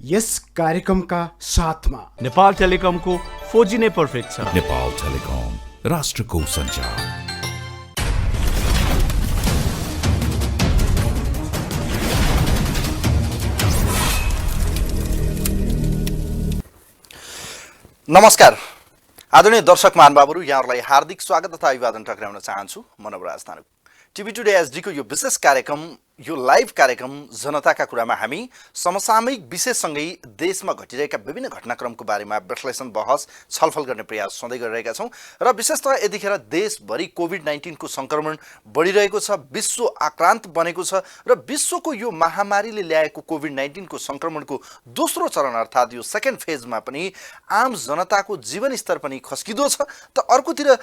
यस कार्यक्रमका साथमा नेपाल टेलिकमको 4G नै पर्फेक्ट छ। नेपाल टेलिकम, राष्ट्रको सञ्चार। नमस्कार आदरणीय दर्शक महानुभावहरू, यहाँहरूलाई हार्दिक स्वागत तथा अभिवादन टक्राउन चाहन्छु। म नवराज तानुक। टिभी टुडे एसडीको यो विशेष कार्यक्रम, यो लाइभ कार्यक्रम जनताका कुरामा हामी समसामयिक विषयसँगै देशमा घटिरहेका विभिन्न घटनाक्रमको बारेमा विश्लेषण, बहस, छलफल गर्ने प्रयास सधैँ गरिरहेका छौँ र विशेषतः यतिखेर देशभरि कोभिड-19 को सङ्क्रमण बढिरहेको छ, विश्व आक्रान्त बनेको छ र विश्वको यो महामारीले ल्याएको कोभिड-19 को सङ्क्रमणको दोस्रो चरण अर्थात् यो सेकेन्ड फेजमा पनि आम जनताको जीवनस्तर पनि खस्किँदो छ। त अर्कोतिर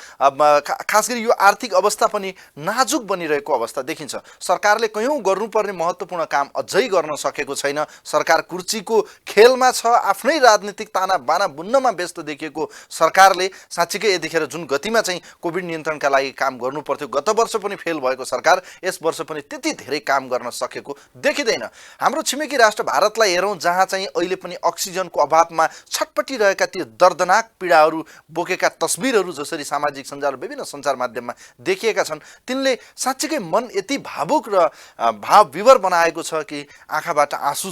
खास गरी यो आर्थिक अवस्था पनि नाजुक बनिरहेको अवस्था देखिन्छ। सरकारले कयौं गर्नुपर्ने महत्त्वपूर्ण काम अझै गर्न सकेको छैन। सरकार कुर्चीको खेलमा छ, आफ्नै राजनीतिक ताना बाना बुन्नमा व्यस्त देखिएको सरकारले साँच्चीकै यतिखेर जुन गतिमा चाहिँ कोभिड नियन्त्रणका लागि काम गर्नुपर्थ्यो, गत वर्ष पनि फेल भएको सरकार यस वर्ष पनि त्यति धेरै काम गर्न सकेको देखिँदैन। हाम्रो छिमेकी राष्ट्र भारतलाई हेरौँ, जहाँ चाहिँ अहिले पनि अक्सिजनको अभावमा छटपटिरहेका ती दर्दनाक पीडाहरू बोकेका तस्बिरहरू जसरी सामाजिक सञ्जाल विभिन्न सञ्चार माध्यममा देखिएका छन्, तिनले साँच्चीकै मन यति भावुक र भाव विवर बनाएको छ कि आँखाबाट आँसु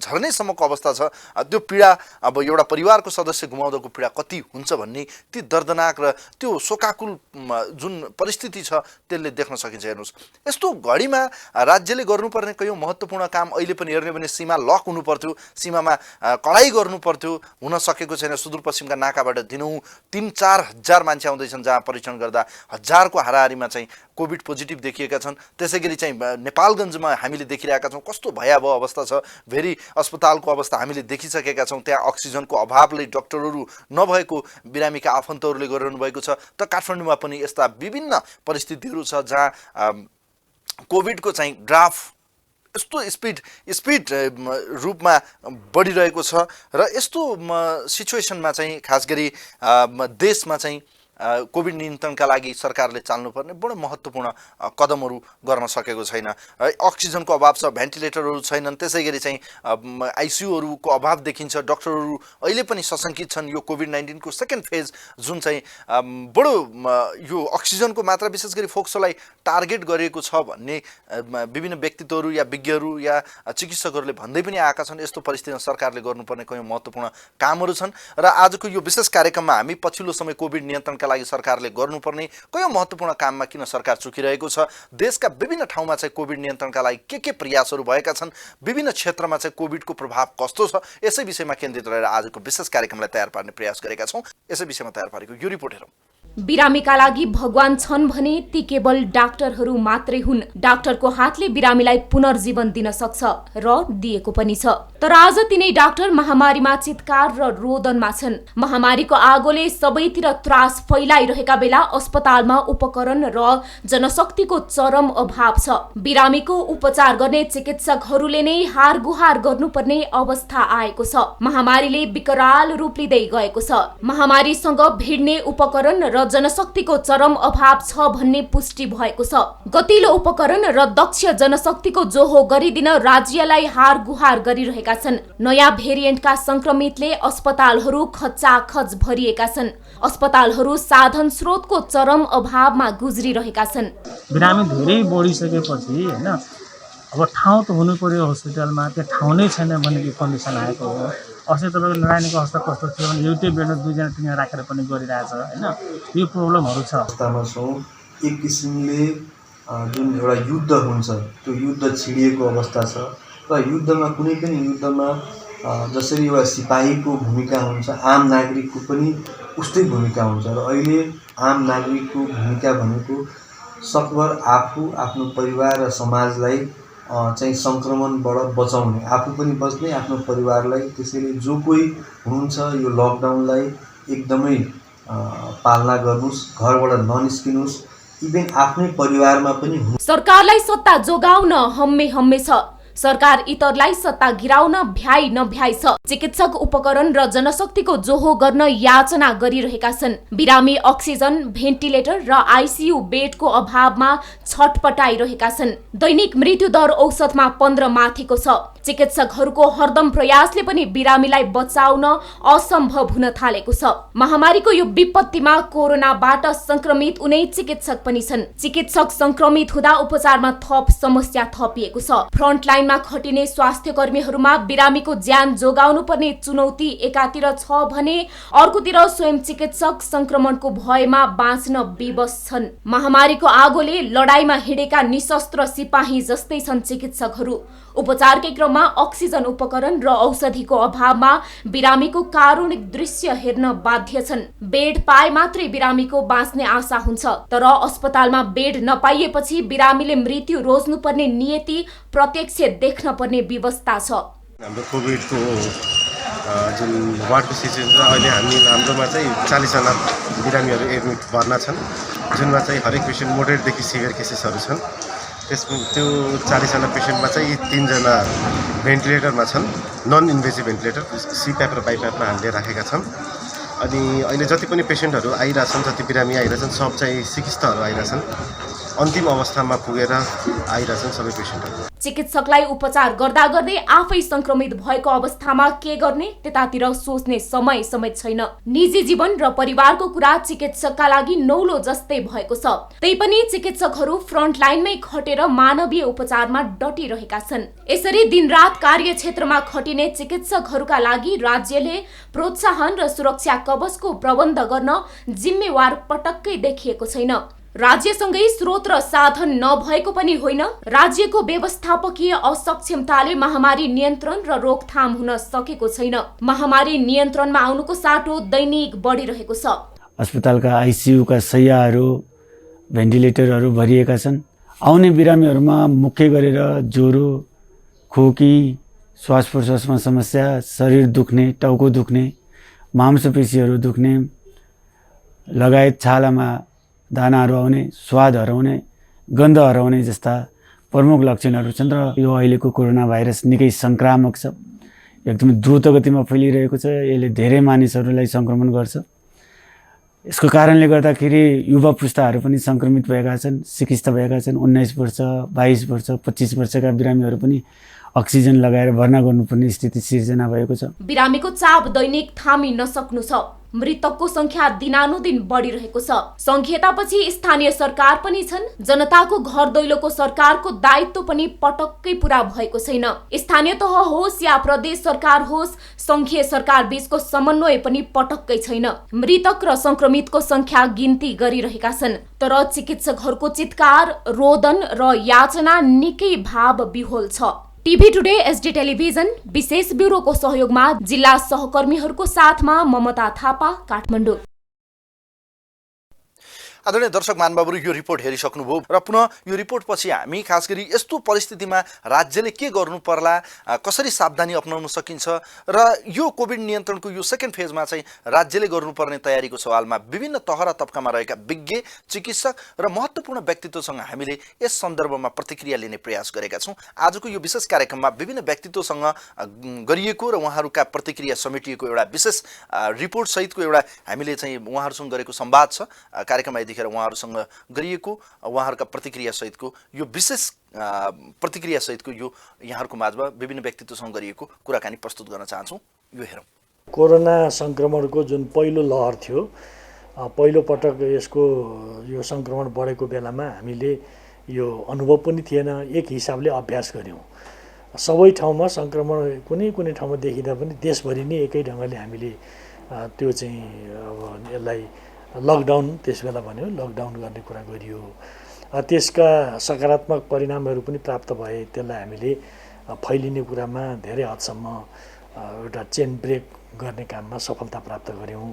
झर्नेसम्मको अवस्था छ। त्यो पीडा, अब एउटा परिवारको सदस्य गुमाउँदाको पीडा कति हुन्छ भन्ने ती दर्दनाक र त्यो शोकाकुल जुन परिस्थिति छ त्यसले देख्न सकिन्छ। हेर्नुहोस्, यस्तो घडीमा राज्यले गर्नुपर्ने कयौं महत्त्वपूर्ण काम अहिले पनि हेर्ने भने सीमा लक हुनु पर्थ्यो, सीमामा कडाई गर्नु पर्थ्यो, हुन सकेको छैन। सुदूरपश्चिमका नाकाबाट दिनौँ 3-4 हजार मान्छे आउँदैछन्, जहाँ परीक्षण गर्दा हजारको हाराहारीमा चाहिँ कोभिड पोजिटिभ देखिएका छन्। त्यसै गरी चाहिँ नेपालगञ्जमा हामीले देखिरहेका छौँ कस्तो भयावह अवस्था छ। भेरी अस्पतालको अवस्था हामीले देखिसकेका छौँ। त्यहाँ अक्सिजनको अभावले डाक्टरहरू नभएको बिरामीका आफन्तहरूले गरिरहनु भएको छ। त काठमाडौँमा पनि यस्ता विभिन्न परिस्थितिहरू छ जहाँ कोभिडको चाहिँ ग्राफ यस्तो स्पिड रूपमा बढिरहेको छ र यस्तो सिचुएसनमा चाहिँ खास गरी देशमा चाहिँ कोभिड नियन्त्रणका लागि सरकारले चाल्नुपर्ने बडो महत्त्वपूर्ण कदमहरू गर्न सकेको छैन। अक्सिजनको अभाव छ, भेन्टिलेटरहरू छैनन्, त्यसै गरी चाहिँ आइसियुहरूको अभाव देखिन्छ। डाक्टरहरू अहिले पनि सशङ्कित छन्। यो कोभिड-19 को सेकेन्ड फेज जुन चाहिँ बडो यो अक्सिजनको मात्रा विशेष गरी फोक्सोलाई टार्गेट गरिएको छ भन्ने विभिन्न व्यक्तित्वहरू या विज्ञहरू या चिकित्सकहरूले भन्दै पनि आएका छन्। यस्तो परिस्थितिमा सरकारले गर्नुपर्ने कयौं महत्त्वपूर्ण कामहरू छन् र आजको यो विशेष कार्यक्रममा हामी पछिल्लो समय कोभिड नियन्त्रणका लागि सरकारले गर्नुपर्ने कयौं महत्त्वपूर्ण काममा किन सरकार चुकिरहेको छ, देशका विभिन्न ठाउँमा चाहिँ कोभिड नियन्त्रणका लागि के प्रयासहरू भएका छन्, विभिन्न क्षेत्रमा चाहिँ कोभिडको प्रभाव कस्तो छ, यसै विषयमा केन्द्रित रहेर आजको विशेष कार्यक्रमलाई तयार पार्ने प्रयास गरेका छौँ। यसै विषयमा तयार पारेको यो रिपोर्ट हेरौँ। बिरामीका लागि भगवान छन् भने ती केवल डाक्टरहरू मात्रै हुन्। डाक्टरको हातले बिरामीलाई पुनर्जीवन दिन सक्छ र दिएको पनि छ। तर आज तिनै डाक्टर महामारीमा चित्कार र रोदनमा छन्। महामारीको आगोले सबैतिर त्रास फैलाइरहेका बेला अस्पतालमा उपकरण र जनशक्तिको चरम अभाव छ। बिरामीको उपचार गर्ने चिकित्सकहरूले नै हारगुहार गर्नुपर्ने अवस्था आएको छ। महामारीले विकराल रूप लिँदै गएको छ। महामारीसँग भिड्ने उपकरण र जनशक्तिको चरम अभाव छ भन्ने पुष्टि भएको छ। गतिलो उपकरण र दक्ष जनशक्तिको जोहो गरिदिन राज्यलाई हारगुहार गरिरहेका छन्। नयाँ भेरिएन्टका संक्रमितले अस्पतालहरू खचाखच भरिएका छन्। अस्पतालहरू साधन स्रोतको चरम अभावमा गुज्रिरहेका छन्। बिरामी धेरै बढिसकेपछि हैन, अब ठाउँ त हुनु पर्यो हस्पिटलमा, त्यो ठाउँ नै छैन भन्ने कन्डिसन आएको हो। अस्ति तपाईँको नारायणको अवस्था कस्तो थियो भने एउटै बेडमा 2-3जना राखेर पनि गरिरहेछ हैन, यो प्रब्लमहरू छ। अवस्थामा छौँ। एक किसिमले जुन एउटा युद्ध हुन्छ त्यो युद्ध छिडिएको अवस्था छ र युद्धमा कुनै पनि युद्धमा जसरी एउटा सिपाहीको भूमिका हुन्छ, आम नागरिकको पनि उस्तै भूमिका हुन्छ र अहिले आम नागरिकको भूमिका भनेको सकभर आफू, आफ्नो परिवार र समाजलाई चाहिँ सङ्क्रमणबाट बचाउने, आफू पनि बच्ने, आफ्नो परिवारलाई। त्यसैले जो कोही हुनुहुन्छ यो लकडाउनलाई एकदमै पालना गर्नुस्, घरबाट ननिस्किनुस्, इभन आफ्नै परिवारमा पनि। सरकारलाई सत्ता जोगाउन हम्मे छ, सरकार इतरलाई सत्ता गिराउन भ्याइ नभ्याइ छ। चिकित्सक उपकरण र जनशक्तिको जोहो गर्न याचना गरिरहेका छन्। बिरामी अक्सिजन, भेन्टिलेटर र आइसियु बेडको अभावमा छटपटाइरहेका छन्। दैनिक मृत्यु दर औसतमा 15 माथिको छ। चिकित्सकहरूको हरदम प्रयासले पनि बिरामीलाई बचाउन असम्भव हुन थालेको छ। महामारीको यो विपत्तिमा कोरोनाबाट संक्रमित उनै चिकित्सक पनि छन्। चिकित्सक संक्रमित हुँदा उपचारमा थप समस्या थपिएको छ। फ्रन्टलाइनमा खटिने स्वास्थ्य कर्मीहरूमा बिरामीको ज्यान जोगाउनु पर्ने चुनौती एकातिर छ भने अर्कोतिर स्वयं चिकित्सक संक्रमणको भयमा बाँच्न विवश छन्। महामारीको आगोले लडाईँमा हिँडेका निशस्त्र सिपाही जस्तै छन् चिकित्सकहरू। उपचारकै क्रममा अक्सिजन उपकरण र औषधिको अभावमा बिरामीको कारुणिक दृश्य हेर्न बाध्य छन्। बेड पाए मात्रै बिरामीको बाँच्ने आशा हुन्छ, तर अस्पतालमा बेड नपाइएपछि बिरामीले मृत्यु रोज्नुपर्ने नियति प्रत्यक्ष देख्न पर्ने व्यवस्था छ। हाम्रो कोभिडको जुन वार्डको सिचुएसन छ, अहिले हाम्रोमा चाहिँ 40 जना बिरामीहरू एडमिट भर्ना छन्, जुनमा चाहिँ हरेक पेसेन्ट मोडरेटदेखि सिभियर केसेसहरू छन्। त्यो 40 जना पेसेन्टमा चाहिँ 3 जना भेन्टिलेटरमा छन्, नन इन्भेसिभ भेन्टिलेटर सिप्याप र बाइप्यापमा हामीले राखेका छौँ। अनि अहिले जति पनि पेसेन्टहरू आइरहेछन्, जति बिरामी आइरहेछन्, सब चाहिँ सिकिस्तहरू आइरहेछन्। अन्तिम अवस्थामा पुगेर आइरहेछन् सबै पेसेन्टहरू। चिकित्सकलाई उपचार गर्दा गर्दै आफै संक्रमित भएको अवस्थामा के गर्ने त्यतातिर सोच्ने समय समेत छैन। निजी जीवन र परिवारको कुरा चिकित्सकका लागि नौलो जस्तै भएको छ। तैपनि चिकित्सकहरू फ्रन्टलाइनमै खटेर मानवीय उपचारमा डटिरहेका छन्। यसरी दिनरात कार्यक्षेत्रमा खटिने चिकित्सकहरूका लागि राज्यले प्रोत्साहन र सुरक्षा कवचको प्रबन्ध गर्न जिम्मेवार पटक्कै देखिएको छैन। राज्यसँगै स्रोत र साधन नभएको पनि होइन, राज्यको व्यवस्थापकीय असक्षमताले महामारी नियन्त्रण र रोकथाम हुन सकेको छैन। महामारी नियन्त्रणमा आउनुको साटो दैनिक बढिरहेको छ। अस्पतालका आइसियुका शैय्याहरू, भेन्टिलेटरहरू भरिएका छन्। आउने बिरामीहरूमा मुख्य गरेर ज्वरो, खोकी, श्वास प्रश्वासमा समस्या, शरीर दुख्ने, टाउको दुख्ने, मांसपेशीहरू दुख्ने लगायत छालामा दानाहरू आउने, स्वाद हराउने, गन्ध हराउने जस्ता प्रमुख लक्षणहरू छन्। र यो अहिलेको कोरोना भाइरस निकै सङ्क्रामक छ, एकदमै द्रुत गतिमा फैलिरहेको छ। यसले धेरै मानिसहरूलाई सङ्क्रमण गर्छ। यसको कारणले गर्दाखेरि युवा पुस्ताहरू पनि सङ्क्रमित भएका छन्, सिकिस्त भएका छन्। 19 वर्ष, 22 वर्ष, 25 वर्षका बिरामीहरू पनि अक्सिजन लगाएर भर्ना गर्नुपर्ने स्थिति सिर्जना भएको छ। बिरामीको चाप दैनिक थामी नसक्नु छ। मृतकको संख्या दिनानुदिन बढिरहेको छ। संघीयतापछि स्थानीय सरकार पनि छन्। जनताको घर दैलोको सरकारको दायित्व पनि पटक्कै पूरा भएको छैन। स्थानीय तह होस् या प्रदेश सरकार होस्, संघीय सरकार बीचको समन्वय पनि पटक्कै छैन। मृतक र संक्रमितको संख्या गिन्ती गरिरहेका छन्, तर चिकित्सकहरूको चित्कार, रोदन र याचना निकै भाव विह्वल छ। टिभी टुडे, एसडी टेलिभिजन विशेष ब्युरोको सहयोगमा जिल्ला सहकर्मीहरूको साथमा ममता थापा, काठमाडौँ। आदरणीय दर्शक महानुभावहरू, यो रिपोर्ट हेरिसक्नुभयो र पुनः यो रिपोर्ट पछि हामी खास गरी यस्तो परिस्थितिमा राज्यले के गर्नु पर्ला, कसरी सावधानी अपनाउन सकिन्छ र यो कोभिड नियन्त्रणको यो सेकेन्ड फेजमा चाहिँ राज्यले गर्नुपर्ने तयारीको सवालमा विभिन्न तह र तबकामा रहेका विज्ञ, चिकित्सक र महत्त्वपूर्ण व्यक्तित्वसँग हामीले यस सन्दर्भमा प्रतिक्रिया लिने प्रयास गरेका छौँ। आजको यो विशेष कार्यक्रममा विभिन्न व्यक्तित्वसँग गरिएको र उहाँहरूका प्रतिक्रिया समेटिएको एउटा विशेष रिपोर्ट सहितको एउटा हामीले चाहिँ उहाँहरूसँग गरेको संवाद छ। कार्यक्रममा यतिखेर उहाँहरूसँग गरिएको उहाँहरूका प्रतिक्रिया सहितको यो विशेष प्रतिक्रिया सहितको यो यहाँहरूको माझमा विभिन्न व्यक्तित्वसँग गरिएको कुराकानी प्रस्तुत गर्न चाहन्छौँ। यो हेरौँ। कोरोना सङ्क्रमणको जुन पहिलो लहर थियो, पहिलो पटक यसको यो सङ्क्रमण बढेको बेलामा हामीले यो अनुभव पनि थिएन। एक हिसाबले अभ्यास गऱ्यौँ। सबै ठाउँमा सङ्क्रमण कुनै ठाउँमा देखिँदा पनि देशभरि नै एकै ढङ्गले हामीले त्यो चाहिँ अब यसलाई लकडाउन त्यसबेला भन्यो, लकडाउन गर्ने कुरा गरियो। त्यसका सकारात्मक परिणामहरू पनि प्राप्त भए। त्यसलाई हामीले फैलिने कुरामा धेरै हदसम्म एउटा चेन ब्रेक गर्ने काममा सफलता प्राप्त गऱ्यौँ।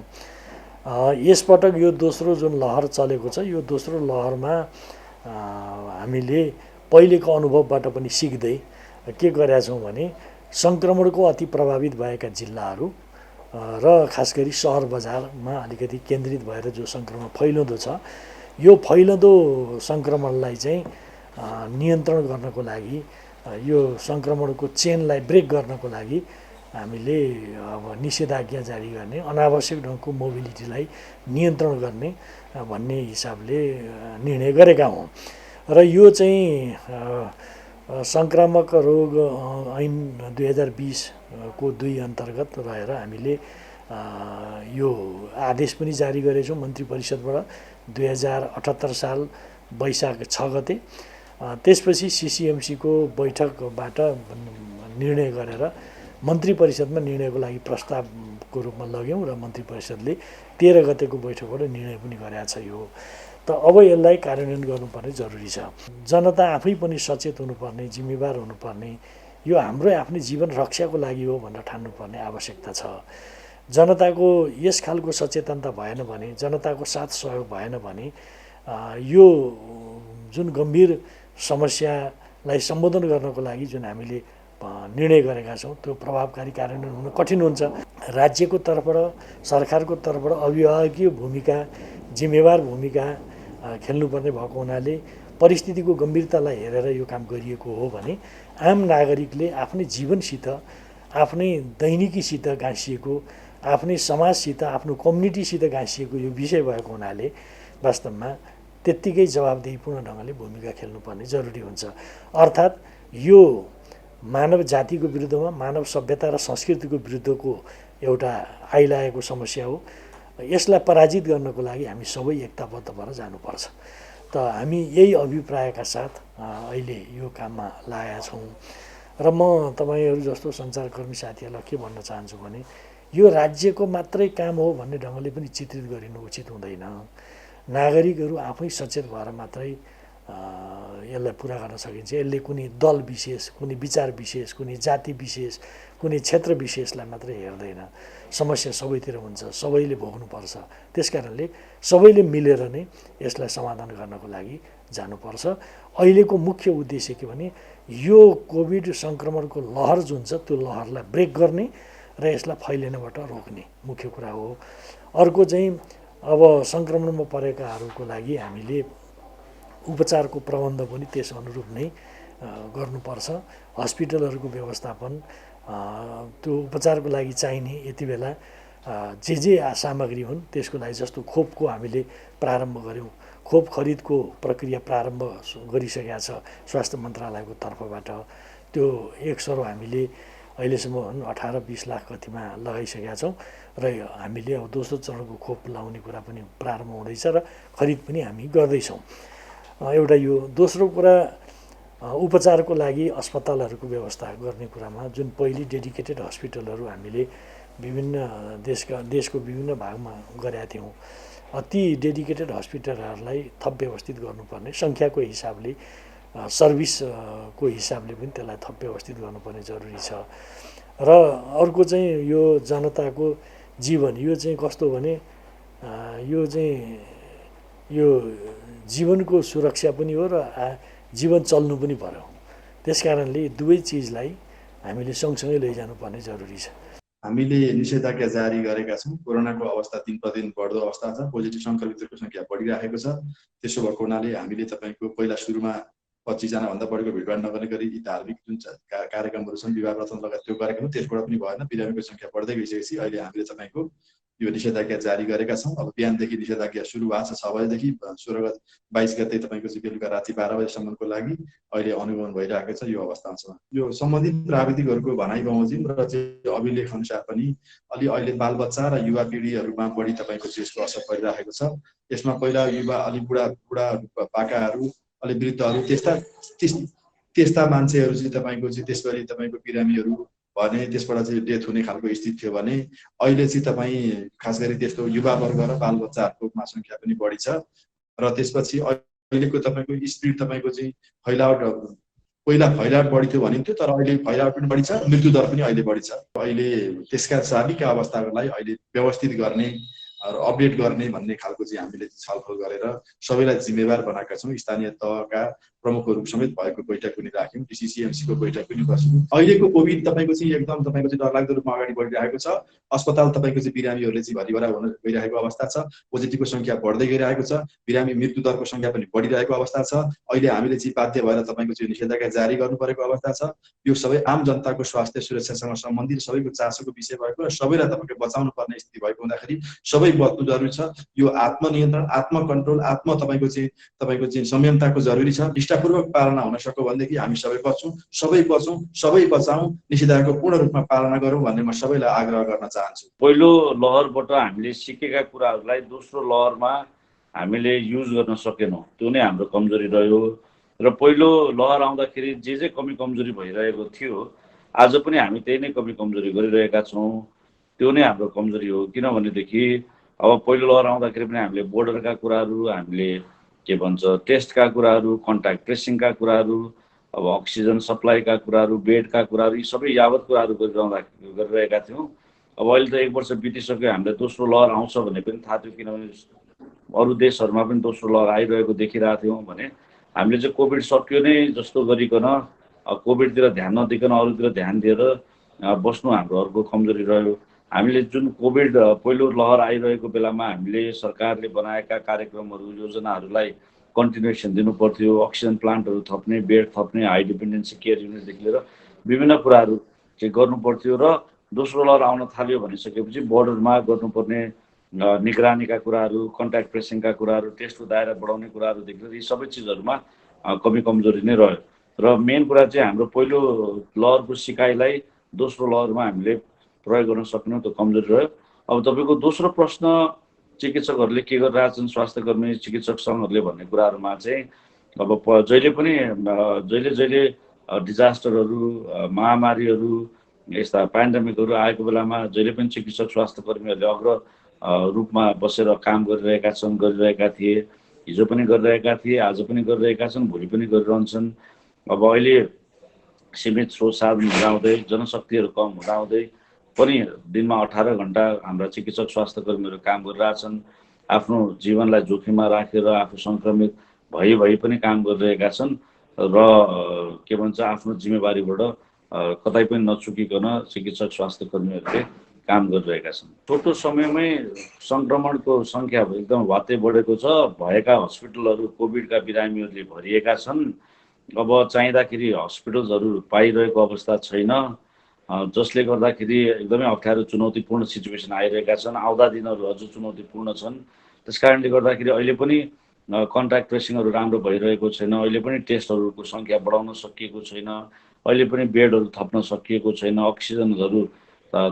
यसपटक यो दोस्रो जुन लहर चलेको छ, यो दोस्रो लहरमा हामीले पहिलेको अनुभवबाट पनि सिक्दै के गरेका छौँ भने सङ्क्रमणको अति प्रभावित भएका जिल्लाहरू र खास गरी सहर बजारमा अलिकति केन्द्रित भएर जो सङ्क्रमण फैलिँदो छ, यो फैलिँदो सङ्क्रमणलाई चाहिँ नियन्त्रण गर्नको लागि यो सङ्क्रमणको चेनलाई ब्रेक गर्नको लागि हामीले अब निषेधाज्ञा जारी गर्ने, अनावश्यक ढङ्गको मोबिलिटीलाई नियन्त्रण गर्ने भन्ने हिसाबले निर्णय गरेका हौँ। र यो चाहिँ सङ्क्रामक रोग ऐन 2020 को 2 अन्तर्गत रहेर हामीले यो आदेश पनि जारी गरेछौँ मन्त्री परिषदबाट 2078 साल वैशाख 6 गते। त्यसपछि सिसिएमसीको बैठकबाट निर्णय गरेर मन्त्री परिषदमा निर्णयको लागि प्रस्तावको रूपमा लग्यौँ र मन्त्री परिषदले 13 गतेको बैठकबाट निर्णय पनि गरेका छ। यो त अब यसलाई कार्यान्वयन गर्नुपर्ने जरुरी छ। जनता आफै पनि सचेत हुनुपर्ने, जिम्मेवार हुनुपर्ने, यो हाम्रो आफ्नै जीवन रक्षाको लागि हो भनेर ठान्नुपर्ने आवश्यकता छ। जनताको यस खालको सचेतनता भएन भने, जनताको साथ सहयोग भएन भने यो जुन गम्भीर समस्यालाई सम्बोधन गर्नको लागि जुन हामीले निर्णय गरेका छौँ त्यो प्रभावकारी कार्यान्वयन हुन कठिन हुन्छ। राज्यको तर्फबाट, सरकारको तर्फबाट अभिभावकीय भूमिका, जिम्मेवार भूमिका खेल्नुपर्ने भएको हुनाले परिस्थितिको गम्भीरतालाई हेरेर यो काम गरिएको हो भने आम नागरिकले आफ्नै जीवनसित, आफ्नै दैनिकीसित गाँसिएको, आफ्नै समाजसित, आफ्नो कम्युनिटीसित गाँसिएको यो विषय भएको हुनाले वास्तवमा त्यत्तिकै जवाबदेहीपूर्ण ढङ्गले भूमिका खेल्नुपर्ने जरुरी हुन्छ। अर्थात् यो मानव जातिको विरुद्धमा, मानव सभ्यता र संस्कृतिको विरुद्धको एउटा आइलागेको समस्या हो। यसलाई पराजित गर्नको लागि हामी सबै एकताबद्ध भएर जानुपर्छ। त हामी यही अभिप्रायका साथ अहिले यो काममा लागेका छौँ। र म तपाईँहरू जस्तो सञ्चारकर्मी साथीहरूलाई के भन्न चाहन्छु भने यो राज्यको मात्रै काम हो भन्ने ढङ्गले पनि चित्रित गरिनु उचित हुँदैन। नागरिकहरू आफै सचेत भएर मात्रै यसलाई पुरा गर्न सकिन्छ। यसले कुनै दल विशेष, कुनै विचार विशेष, कुनै जाति विशेष, कुनै क्षेत्र विशेषलाई मात्रै हेर्दैन। समस्या सबैतिर हुन्छ, सबैले भोग्नुपर्छ। त्यसकारणले सबैले मिलेर नै यसलाई समाधान गर्नको लागि जानुपर्छ। अहिलेको मुख्य उद्देश्य के भने यो कोभिड सङ्क्रमणको लहर जुन छ त्यो लहरलाई ब्रेक गर्ने र यसलाई फैलिनबाट रोक्ने मुख्य कुरा हो। अर्को चाहिँ अब सङ्क्रमणमा परेकाहरूको लागि हामीले उपचारको प्रबन्ध पनि त्यस अनुरूप नै गर्नुपर्छ। हस्पिटलहरूको व्यवस्थापन, त्यो उपचारको लागि चाहिने यति बेला जे सामग्री हुन् त्यसको लागि, जस्तो खोपको हामीले प्रारम्भ गऱ्यौँ। खोप खरिदको प्रक्रिया प्रारम्भ गरिसकेका छ स्वास्थ्य मन्त्रालयको तर्फबाट। त्यो 1 सरो हामीले अहिलेसम्म 18-20 लाख कतिमा लगाइसकेका छौँ र हामीले अब दोस्रो चरणको खोप लाउने कुरा पनि प्रारम्भ हुँदैछ र खरिद पनि हामी गर्दैछौँ। एउटा यो। दोस्रो कुरा उपचारको लागि अस्पतालहरूको व्यवस्था गर्ने कुरामा जुन पहिले डेडिकेटेड हस्पिटलहरू हामीले विभिन्न देशको विभिन्न भागमा गरेका थियौँ, ती डेडिकेटेड हस्पिटलहरूलाई थप व्यवस्थित गर्नुपर्ने, सङ्ख्याको हिसाबले, सर्भिसको हिसाबले पनि त्यसलाई थप व्यवस्थित गर्नुपर्ने जरुरी छ। र अर्को चाहिँ यो जनताको जीवन, यो चाहिँ कस्तो भने यो चाहिँ यो जीवनको सुरक्षा पनि हो र जीवन चल्नु पनि पर्यो। त्यसकारणले दुवै चिजलाई हामीले सँगसँगै लैजानुपर्ने जरुरी छ। हामीले निषेधाज्ञा जारी गरेका छौँ। कोरोनाको अवस्था दिन प्रतिदिन बढ्दो अवस्था छ। पोजिटिभ सङ्क्रमितहरूको सङ्ख्या बढिरहेको छ। त्यसो भएको हुनाले हामीले तपाईँको पहिला सुरुमा 25 जनाभन्दा बढीको भिडभाड नगर्ने गरी यी धार्मिक जुन कार्यक्रमहरू छन्, विवाह व्रत लगायत त्यो गरेका छौँ। त्यसबाट पनि भएन, बिरामीको सङ्ख्या बढ्दै गइसकेपछि अहिले हामीले तपाईँको यो निषेधाज्ञा जारी गरेका छौँ। अब बिहानदेखि निषेधाज्ञा सुरु भएको छ 6 बजेदेखि 22 गते तपाईँको चाहिँ बेलुका राति 12 बजेसम्मको लागि अहिले अनुगमन भइरहेको छ। यो अवस्थामा छ। यो सम्बन्धित प्राविधिकहरूको भनाइ बमोजिम र चाहिँ अभिलेख अनुसार पनि अहिले बालबच्चा र युवा पिँढीहरूमा बढी तपाईँको चाहिँ यसको असर परिरहेको छ। यसमा पहिला युवा, अलि बुढा पाकाहरू, अलि वृद्धहरू, त्यस्ता मान्छेहरू चाहिँ तपाईँको चाहिँ त्यसरी तपाईँको बिरामीहरू भने त्यसबाट चाहिँ डेथ हुने खालको स्थिति थियो भने अहिले चाहिँ तपाईँ खास गरी त्यस्तो युवा वर्ग र बालबच्चाहरूको सङ्ख्या पनि बढी छ। र त्यसपछि अहिलेको तपाईँको स्पिड तपाईँको चाहिँ पहिला फैलावट बढी थियो भनिन्थ्यो, तर अहिले फैलावट पनि बढी छ, मृत्युदर पनि अहिले बढी छ। अहिले त्यसका सार्विक अवस्थाहरूलाई अहिले व्यवस्थित गर्ने र अपडेट गर्ने भन्ने खालको चाहिँ हामीले छलफल गरेर सबैलाई जिम्मेवार बनाएका छौँ। स्थानीय तहका प्रमुखहरू समेत भएको बैठक पनि राख्यौँ, डिसिसिएमसीको बैठक पनि बस्यौँ। अहिलेको कोभिड तपाईँको चाहिँ एकदम तपाईँको चाहिँ डरलाग्दो रूपमा अगाडि बढिरहेको छ। अस्पताल तपाईँको चाहिँ बिरामीहरूले चाहिँ भरिभरा हुन गइरहेको अवस्था छ। पोजिटिभको सङ्ख्या बढ्दै गइरहेको छ। बिरामी मृत्यु दरको सङ्ख्या पनि बढिरहेको अवस्था छ। अहिले हामीले चाहिँ बाध्य भएर तपाईँको चाहिँ निषेधाज्ञा जारी गर्नु परेको अवस्था छ। यो सबै आम जनताको स्वास्थ्य सुरक्षासँग सम्बन्धित सबैको चासोको विषय भएको र सबैलाई तपाईँको बचाउनु पर्ने स्थिति भएको हुँदाखेरि सबै बच्नु जरुरी छ। यो आत्मनियन्त्रण, आत्मकन्ट्रोल, तपाईँको चाहिँ संयमताको जरुरी छ। निष्ठापूर्वक पालना हुन सक्यो भनेदेखि हामी सबै बचौँ, सबै बचाउँ, निषेधाज्ञाको पूर्ण रूपमा पालना गरौँ भन्ने म सबैलाई आग्रह गर्न चाहन्छु। पहिलो लहरबाट हामीले सिकेका कुराहरूलाई दोस्रो लहरमा हामीले युज गर्न सकेनौँ, त्यो नै हाम्रो कमजोरी रह्यो। र पहिलो लहर आउँदाखेरि जे कमी कमजोरी भइरहेको थियो, आज पनि हामी त्यही नै कमी कमजोरी गरिरहेका छौँ। त्यो नै हाम्रो कमजोरी हो। किनभनेदेखि अब पहिलो लहर आउँदाखेरि पनि हामीले बोर्डरका कुराहरू, हामीले के भन्छ टेस्टका कुराहरू, कन्ट्याक्ट ट्रेसिङका कुराहरू, अब अक्सिजन सप्लाईका कुराहरू, बेडका कुराहरू, यी सबै यावत कुराहरू गरिरहेका थियौँ। अब अहिले त 1 वर्ष बितिसक्यो, हामीले दोस्रो लहर आउँछ भन्ने पनि थाहा थियो। किनभने अरू देशहरूमा पनि दोस्रो लहर आइरहेको देखिरहेको थियौँ भने हामीले चाहिँ कोभिड सकियो नै जस्तो गरिकन कोभिडतिर ध्यान नदिकन अरूतिर ध्यान दिएर बस्नु हाम्रो अर्को कमजोरी रह्यो। हामीले जुन कोभिड पहिलो लहर आइरहेको बेलामा हामीले सरकारले बनाएका कार्यक्रमहरू, योजनाहरूलाई कन्टिन्युएसन दिनु पर्थ्यो। अक्सिजन प्लान्टहरू थप्ने, बेड थप्ने, हाई डिपेन्डेन्सी केयर युनिटदेखि लिएर विभिन्न कुराहरू चाहिँ गर्नु पर्थ्यो। र दोस्रो लहर आउन थाल्यो भनिसकेपछि बोर्डरमा गर्नुपर्ने निगरानीका कुराहरू, कन्ट्याक्ट ट्रेसिङका कुराहरू, टेस्टको दायरा बढाउने कुराहरूदेखि लिएर यी सबै चिजहरूमा कमी कमजोरी नै रह्यो। र मेन कुरा चाहिँ हाम्रो पहिलो लहरको सिकाइलाई दोस्रो लहरमा हामीले प्रयोग गर्न सकेनौँ, त्यो कमजोरी रह्यो। अब तपाईँको दोस्रो प्रश्न चिकित्सकहरूले के गरिरहेछन्, स्वास्थ्यकर्मी चिकित्सक सङ्घहरूले भन्ने कुराहरूमा चाहिँ अब जहिले पनि जहिले डिजास्टरहरू, महामारीहरू, यस्ता पेन्डेमिकहरू आएको बेलामा जहिले पनि चिकित्सक स्वास्थ्यकर्मीहरूले अग्र रूपमा बसेर काम गरिरहेका थिए। हिजो पनि गरिरहेका थिए, आज पनि गरिरहेका छन्, भोलि पनि गरिरहन्छन्। अब अहिले सीमित स्रोत साधन हुँदाहुँदै, जनशक्तिहरू कम हुँदाहुँदै पनि दिनमा 18 घण्टा हाम्रा चिकित्सक स्वास्थ्यकर्मीहरू काम गरिरहेछन्। आफ्नो जीवनलाई जोखिममा राखेर आफू सङ्क्रमित भई पनि काम गरिरहेका छन् र के भन्छ आफ्नो जिम्मेवारीबाट कतै पनि नचुकिकन चिकित्सक स्वास्थ्यकर्मीहरूले काम गरिरहेका छन्। छोटो समयमै सङ्क्रमणको सङ्ख्या एकदम वात्तै बढेको छ। भएका हस्पिटलहरू कोभिडका बिरामीहरूले भरिएका छन्। अब चाहिँदाखेरि हस्पिटल्सहरू पाइरहेको अवस्था छैन, जसले गर्दाखेरि एकदमै अप्ठ्यारो चुनौतीपूर्ण सिचुएसन आइरहेका छन्। आउँदा दिनहरू अझ चुनौतीपूर्ण छन्। त्यस कारणले गर्दाखेरि अहिले पनि कन्ट्याक्ट ट्रेसिङहरू राम्रो भइरहेको छैन, अहिले पनि टेस्टहरूको सङ्ख्या बढाउन सकिएको छैन, अहिले पनि बेडहरू थप्न सकिएको छैन, अक्सिजनहरू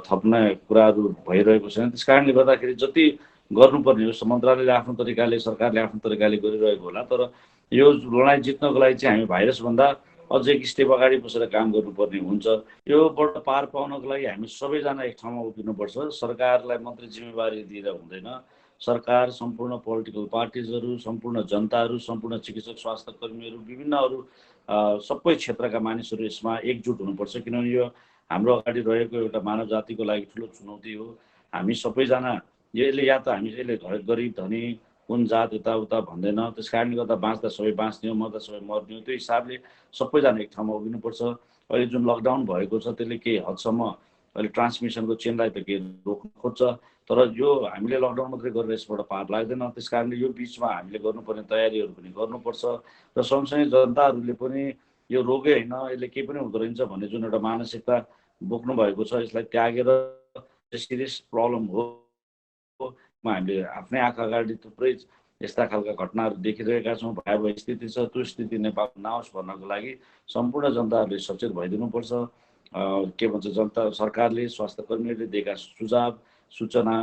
थप्ने कुराहरू भइरहेको छैन। त्यस कारणले गर्दाखेरि जति गर्नुपर्ने हो मन्त्रालयले आफ्नो तरिकाले, सरकारले आफ्नो तरिकाले गरिरहेको होला। तर यो लडाइँ जित्नको लागि चाहिँ हामी भाइरसभन्दा अझै एक स्टेप अगाडि बसेर काम गर्नुपर्ने हुन्छ। योबाट पार पाउनको लागि हामी सबैजना एक ठाउँमा उभिनुपर्छ। सरकारलाई मात्रै जिम्मेवारी दिएर हुँदैन। सरकार, सम्पूर्ण पोलिटिकल पार्टिजहरू, सम्पूर्ण जनताहरू, सम्पूर्ण चिकित्सक स्वास्थ्यकर्मीहरू, विभिन्न अरू सबै क्षेत्रका मानिसहरू यसमा एकजुट हुनुपर्छ। किनभने यो हाम्रो अगाडि रहेको एउटा मानव जातिको लागि ठुलो चुनौती हो। हामी सबैजना यसले या त हामी यसले गरिब धनी कुन जात यताउता भन्दैन। त्यस कारणले गर्दा बाँच्दा सबै बाँच्ने हो, मर्दा सबै मर्ने हो। त्यो हिसाबले सबैजना एक ठाउँमा उभिनुपर्छ। अहिले जुन लकडाउन भएको छ त्यसले केही हदसम्म अहिले ट्रान्समिसनको चेनलाई त केही रोक्न खोज्छ, तर यो हामीले लकडाउन मात्रै गरेर यसबाट पार लाग्दैन। त्यस कारणले यो बिचमा हामीले गर्नुपर्ने तयारीहरू पनि गर्नुपर्छ र सँगसँगै जनताहरूले पनि यो रोगै होइन, यसले केही पनि हुँदो रहेछ भन्ने जुन एउटा मानसिकता बोक्नु भएको छ, यसलाई त्यागेर सिरियस प्रब्लम हो। हामीले आफ्नै आँखा अगाडि थुप्रै यस्ता खालका घटनाहरू देखिरहेका छौँ। भयावह स्थिति छ। त्यो स्थिति नेपाल नआओस् भन्नको लागि सम्पूर्ण जनताहरूले सचेत भइदिनुपर्छ। के भन्छ जनता, सरकारले, स्वास्थ्यकर्मीहरूले दिएका सुझाव, सूचना,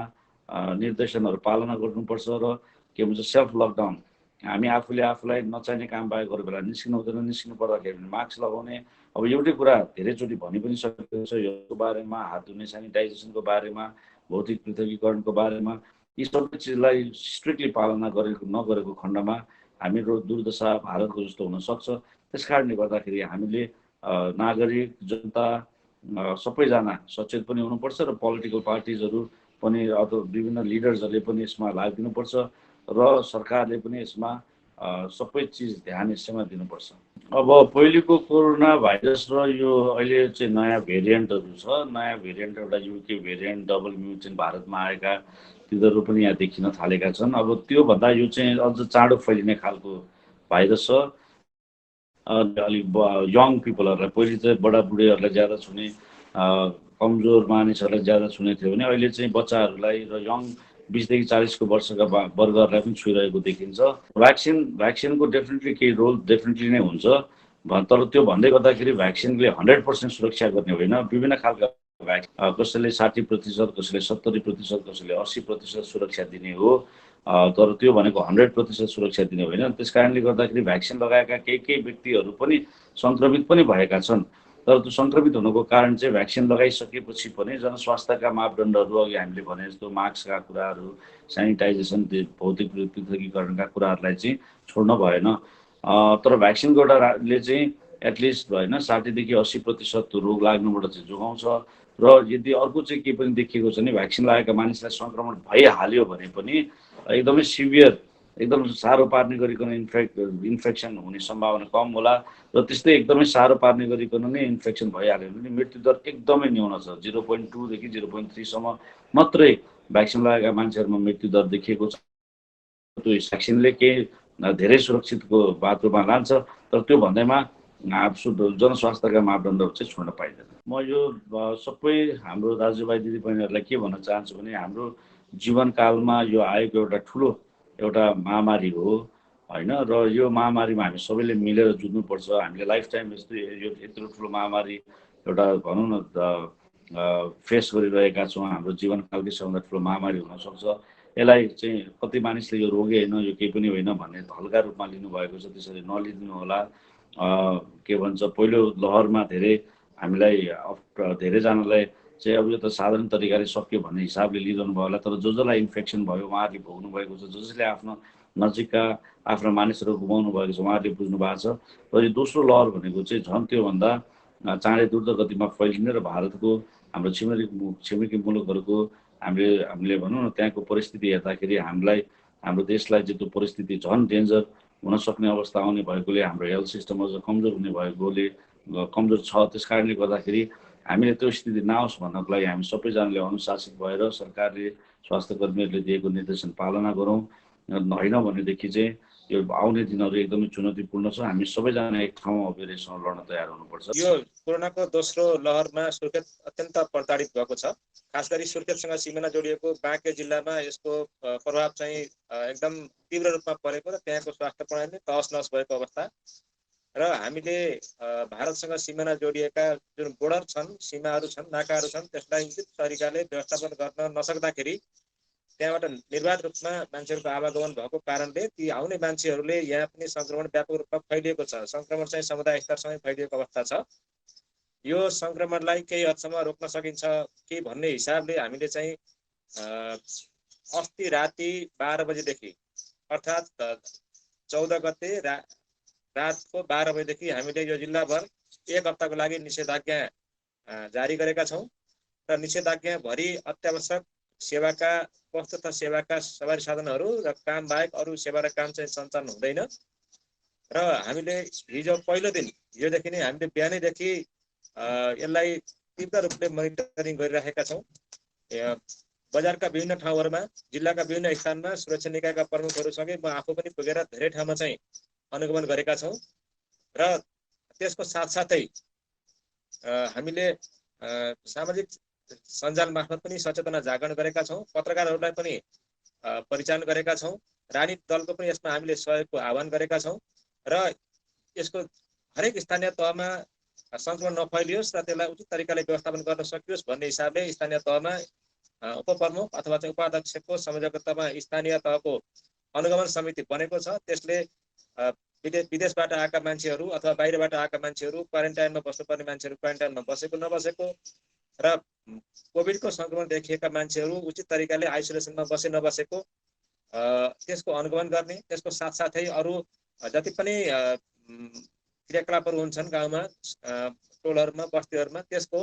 निर्देशनहरू पालना गर्नुपर्छ र के भन्छ सेल्फ लकडाउन, हामी आफूले आफूलाई नचाहिने काम बाहेक गरेर बेला निस्किनु हुँदैन। निस्किनु पर्दाखेरि मास्क लगाउने। अब एउटै कुरा धेरैचोटि भनि पनि सकेको छ यसको बारेमा, हात धुने सेनिटाइजेसनको बारेमा, भौतिक पृथकीकरणको बारेमा। यी सबै चिजलाई स्ट्रिक्टली पालना नगरेको खण्डमा हाम्रो दुर्दशा भारतको जस्तो हुनसक्छ। त्यस कारणले गर्दाखेरि हामीले नागरिक, जनता सबैजना सचेत पनि हुनुपर्छ र पोलिटिकल पार्टिजहरू पनि अथवा विभिन्न लिडर्सहरूले पनि यसमा लागिदिनुपर्छ र सरकारले पनि यसमा सबै चिज ध्यान यसैमा दिनुपर्छ। अब पहिलेको कोरोना भाइरस र यो अहिले चाहिँ नयाँ भेरिएन्टहरू छ, नयाँ भेरिएन्ट एउटा युके भेरिएन्ट, डबल म्युटेन्ट भारतमा आएका तिनीहरू पनि यहाँ देखिन थालेका छन्। अब त्योभन्दा यो चाहिँ अझ चाँडो फैलिने खालको भाइरस छ। अलिक यङ पिपलहरूलाई पहिले चाहिँ बुढाबुढीहरूलाई ज्यादा छुने, कमजोर मानिसहरूलाई ज्यादा छुने थियो भने अहिले चाहिँ बच्चाहरूलाई र यङ 20 देखि 40 को वर्षका वर्गहरूलाई पनि छुइरहेको देखिन्छ। भ्याक्सिनको डेफिनेटली केही रोल डेफिनेटली नै हुन्छ, तर त्यो भन्दै गर्दाखेरि भ्याक्सिनले 100% सुरक्षा गर्ने होइन। विभिन्न खालका भ्याक्सिन कसैले 60%, कसैले 70%, कसैले 80% सुरक्षा दिने हो, तर त्यो भनेको 100% सुरक्षा दिने होइन। त्यस कारणले गर्दाखेरि भ्याक्सिन लगाएका केही व्यक्तिहरू पनि सङ्क्रमित पनि भएका छन्, तर त्यो सङ्क्रमित हुनुको कारण चाहिँ भ्याक्सिन लगाइसकेपछि पनि जनस्वास्थ्यका मापदण्डहरू अघि हामीले भने जस्तो मास्कका कुराहरू, सेनिटाइजेसन, भौतिक पृथकीकरणका कुराहरूलाई चाहिँ छोड्न भएन। तर भ्याक्सिनको एउटाले चाहिँ एटलिस्ट होइन 60 देखि 80% रोग लाग्नुबाट चाहिँ जोगाउँछ। र यदि अर्को चाहिँ के पनि देखिएको छ भने भ्याक्सिन लगाएका मानिसलाई सङ्क्रमण भइहाल्यो भने पनि एकदमै सिभियर, एकदम साह्रो पार्ने गरिकन इन्फेक्सन हुने सम्भावना कम होला। र त्यस्तै एकदमै साह्रो पार्ने गरिकन नै इन्फेक्सन भइहाल्यो भने मृत्युदर एकदमै न्यून छ। 0.2 देखि 0.3 सम्म मात्रै भ्याक्सिन लगाएका मान्छेहरूमा मृत्युदर देखिएको छ। त्यो भ्याक्सिनले केही धेरै सुरक्षितको बाटोमा लान्छ, तर त्यो भन्दैमा जनस्वास्थ्यका मापदण्डहरू चाहिँ छोड्न पाइँदैन। म यो सबै हाम्रो दाजुभाइ दिदीबहिनीहरूलाई के भन्न चाहन्छु भने हाम्रो जीवनकालमा यो आएको एउटा महामारी हो होइन, र यो महामारीमा हामी सबैले मिलेर जुझ्नुपर्छ। हामीले लाइफ टाइम यो यत्रो ठुलो महामारी एउटा भनौँ न फेस गरिरहेका छौँ। हाम्रो जीवनकालकै सबभन्दा ठुलो महामारी हुनसक्छ। यसलाई चाहिँ कति मानिसले यो रोगै होइन, यो केही पनि होइन भन्ने हल्का रूपमा लिनुभएको छ, त्यसरी नलिदिनु होला। के भन्छ, पहिलो लहरमा हामीलाई धेरैजनालाई चाहिँ अब यो त साधारण तरिकाले सक्यो भन्ने हिसाबले लिइरहनु भयो होला, तर जसलाई इन्फेक्सन भयो उहाँहरूले भोग्नु भएको छ, जसले आफ्नो नजिकका आफ्ना मानिसहरू गुमाउनु भएको छ उहाँहरूले बुझ्नु भएको छ। र यो दोस्रो लहर भनेको चाहिँ झन् त्योभन्दा चाँडै द्रुत गतिमा फैलिने र भारतको हाम्रो छिमेकी मुलुकहरूको हामीले भनौँ न त्यहाँको परिस्थिति हेर्दाखेरि हाम्रो देशलाई चाहिँ त्यो परिस्थिति झन् डेन्जर हुन सक्ने अवस्था आउने भएकोले हाम्रो हेल्थ सिस्टम अझ कमजोर हुने भएकोले कमजोर छ। त्यस कारणले गर्दाखेरि हामीले त्यो स्थिति नआओस् भन्नको लागि हामी सबैजनाले अनुशासित भएर सरकारले स्वास्थ्य कर्मीहरूले दिएको निर्देशन पालना गरौँ। होइन भनेदेखि चाहिँ यो आउने दिनहरू एकदमै चुनौतीपूर्ण छ। हामी सबैजना एक ठाउँमा उभिएर यससँग लड्न तयार हुनुपर्छ। यो कोरोनाको दोस्रो लहरमा सुर्खेत अत्यन्त प्रताडित भएको छ। खास गरी सुर्खेतसँग सिमाना जोडिएको बाँके जिल्लामा यसको प्रभाव चाहिँ एकदम तीव्र रूपमा परेको र त्यहाँको स्वास्थ्य प्रणाली तहस नहस भएको अवस्था र हामीले भारतसँग सिमाना जोडिएका जुन बोर्डर छन्, सीमाहरू छन्, नाकाहरू छन्, त्यसलाई उचित तरिकाले व्यवस्थापन गर्न नसक्दाखेरि त्यहाँबाट निर्वाध रूपमा मान्छेहरूको आवागमन भएको कारणले ती आउने मान्छेहरूले यहाँ पनि सङ्क्रमण व्यापक रूपमा फैलिएको छ। सङ्क्रमण चाहिँ समुदाय स्तरसँगै फैलिएको अवस्था छ। यो सङ्क्रमणलाई केही हदसम्म रोक्न सकिन्छ कि भन्ने हिसाबले हामीले चाहिँ अस्ति राति 12 बजेदेखि अर्थात् 14 गते रातको 12 बजेदेखि हामीले यो जिल्लाभर एक हप्ताको लागि निषेधाज्ञा जारी गरेका छौँ र निषेधाज्ञाभरि अत्यावश्यक सेवाका वस्तु तथा सेवाका सवारी साधनहरू र काम बाहेक अरू सेवा र काम चाहिँ सञ्चालन हुँदैन। र हामीले हिजो पहिलो दिन हिजोदेखि नै हामीले बिहानैदेखि यसलाई तीव्र रूपले मोनिटरिङ गरिरहेका छौँ। बजारका विभिन्न ठाउँहरूमा, जिल्लाका विभिन्न स्थानमा सुरक्षा निकायका प्रमुखहरूसँगै म आफू पनि पुगेर धेरै ठाउँमा चाहिँ अनुगमन गरेका छौँ। र त्यसको साथसाथै हामीले सामाजिक सञ्जाल मार्फत पनि सचेतना जागरण गरेका छौँ। पत्रकारहरूलाई पनि परिचालन गरेका छौँ। राजनीतिक दलको पनि यसमा हामीले सहयोगको आह्वान गरेका छौँ र यसको हरेक स्थानीय तहमा सङ्क्रमण नफैलियोस् र त्यसलाई उचित तरिकाले व्यवस्थापन गर्न सकियोस् भन्ने हिसाबले स्थानीय तहमा उपप्रमुख अथवा चाहिँ उपाध्यक्षको संयोजकतामा स्थानीय तहको अनुगमन समिति बनेको छ। त्यसले विदेशबाट आएका मान्छेहरू अथवा बाहिरबाट आएका मान्छेहरू, क्वारेन्टाइनमा बस्नुपर्ने मान्छेहरू क्वारेन्टाइनमा बसेको नबसेको र कोभिडको सङ्क्रमण देखिएका मान्छेहरू उचित तरिकाले आइसोलेसनमा बसे नबसेको त्यसको अनुगमन गर्ने। त्यसको साथसाथै अरू जति पनि क्रियाकलापहरू हुन्छन् गाउँमा, टोलहरूमा, बस्तीहरूमा, त्यसको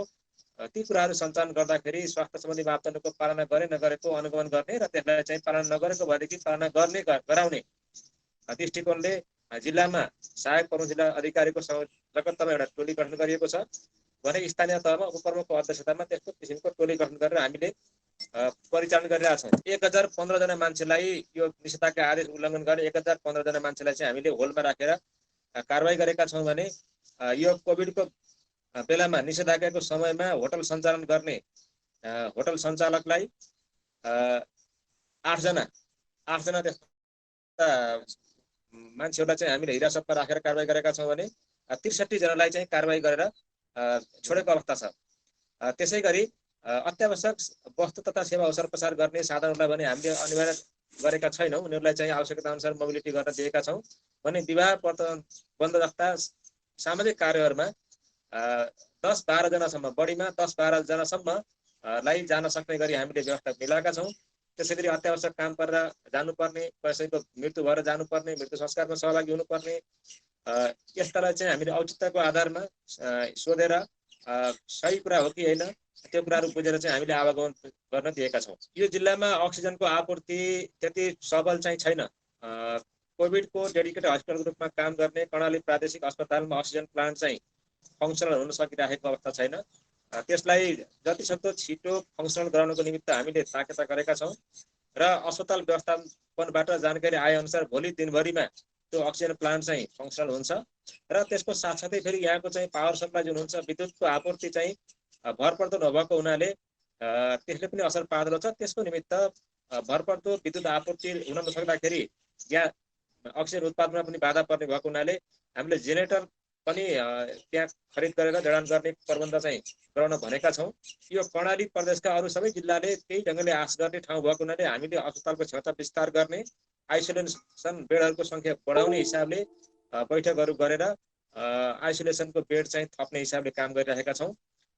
ती कुराहरू सञ्चालन गर्दाखेरि स्वास्थ्य सम्बन्धी मापदण्डको पालना गरे नगरेको अनुगमन गर्ने र त्यसलाई चाहिँ पालना नगरेको भएदेखि पालना गर्ने गराउने दृष्टिकोणले जिल्लामा सहायक प्रमुख जिल्ला अधिकारीको जगत्तमा एउटा टोली गठन गरिएको छ भने स्थानीय तहमा उपप्रमुखको अध्यक्षतामा त्यस्तो किसिमको टोली गठन गरेर हामीले परिचालन गरिरहेका छौँ। 1015 जना मान्छेलाई यो निषेधाज्ञा आदेश उल्लङ्घन गर्ने 1015 जना मान्छेलाई चाहिँ हामीले होलमा राखेर कारबाही गरेका छौँ भने यो कोभिडको बेलामा निषेधाज्ञाको समयमा होटल सञ्चालन गर्ने होटल सञ्चालकलाई 8 जना त्यस्ता मान्छेहरूलाई चाहिँ हामीले हिरासतमा राखेर कारबाही गरेका छौँ भने 63 जनालाई चाहिँ कारबाही गरेर छोडेको अवस्था छ। त्यसै गरी अत्यावश्यक वस्तु तथा सेवा अवसर प्रसार गर्ने साधनहरूलाई भने हामीले अनिवार्य गरेका छैनौँ, उनीहरूलाई चाहिँ आवश्यकता अनुसार मोबिलिटी गर्न दिएका छौँ भने विवाह बन्द जस्ता सामाजिक कार्यहरूमा 10-12 जनासम्म बढीमा 10-12 जनासम्मलाई जान सक्ने गरी हामीले व्यवस्था मिलाएका छौँ। त्यसै गरी अत्यावश्यक काम गरेर जानुपर्ने, कसैको मृत्यु भएर जानुपर्ने, मृत्यु संस्कारमा सहभागी हुनुपर्ने यस्तालाई चाहिँ हामीले औचित्यको आधारमा सोधेर सही कुरा हो कि होइन त्यो कुराहरू बुझेर चाहिँ हामीले आवागमन गर्न दिएका छौँ। यो जिल्लामा अक्सिजनको आपूर्ति त्यति सबल चाहिँ छैन। कोभिडको डेडिकेटेड हस्पिटलको रूपमा काम गर्ने कर्णाली प्रादेशिक अस्पतालमा अक्सिजन प्लान्ट चाहिँ फङ्सनल हुन सकिरहेको अवस्था छैन। त्यसलाई जतिसक्दो छिटो फङ्सनल गराउनको निमित्त हामीले ताकेता गरेका छौँ र अस्पताल व्यवस्थापनबाट जानकारी आएअनुसार भोलि दिनभरिमा त्यो अक्सिजन प्लान्ट चाहिँ फङ्सनल हुन्छ र त्यसको साथसाथै फेरि यहाँको चाहिँ पावर सप्लाई जुन हुन्छ विद्युतको आपूर्ति चाहिँ भरपर्दो नभएको हुनाले त्यसले पनि असर पार्दो छ। त्यसको निमित्त भरपर्दो विद्युत आपूर्ति हुन नसक्दाखेरि यहाँ अक्सिजन उत्पादनमा पनि बाधा पर्ने भएको हुनाले हामीले जेनेरेटर पनि त्यहाँ खरिद गरेर जडान गर्ने प्रबन्ध चाहिँ गराउन भनेका छौँ। यो कर्णाली प्रदेशका अरू सबै जिल्लाले त्यही ढङ्गले आश गर्ने ठाउँ भएको हुनाले हामीले अस्पतालको क्षमता विस्तार गर्ने, आइसोलेसन बेडहरूको सङ्ख्या बढाउने हिसाबले बैठकहरू गरेर आइसोलेसनको बेड चाहिँ थप्ने हिसाबले काम गरिरहेका छौँ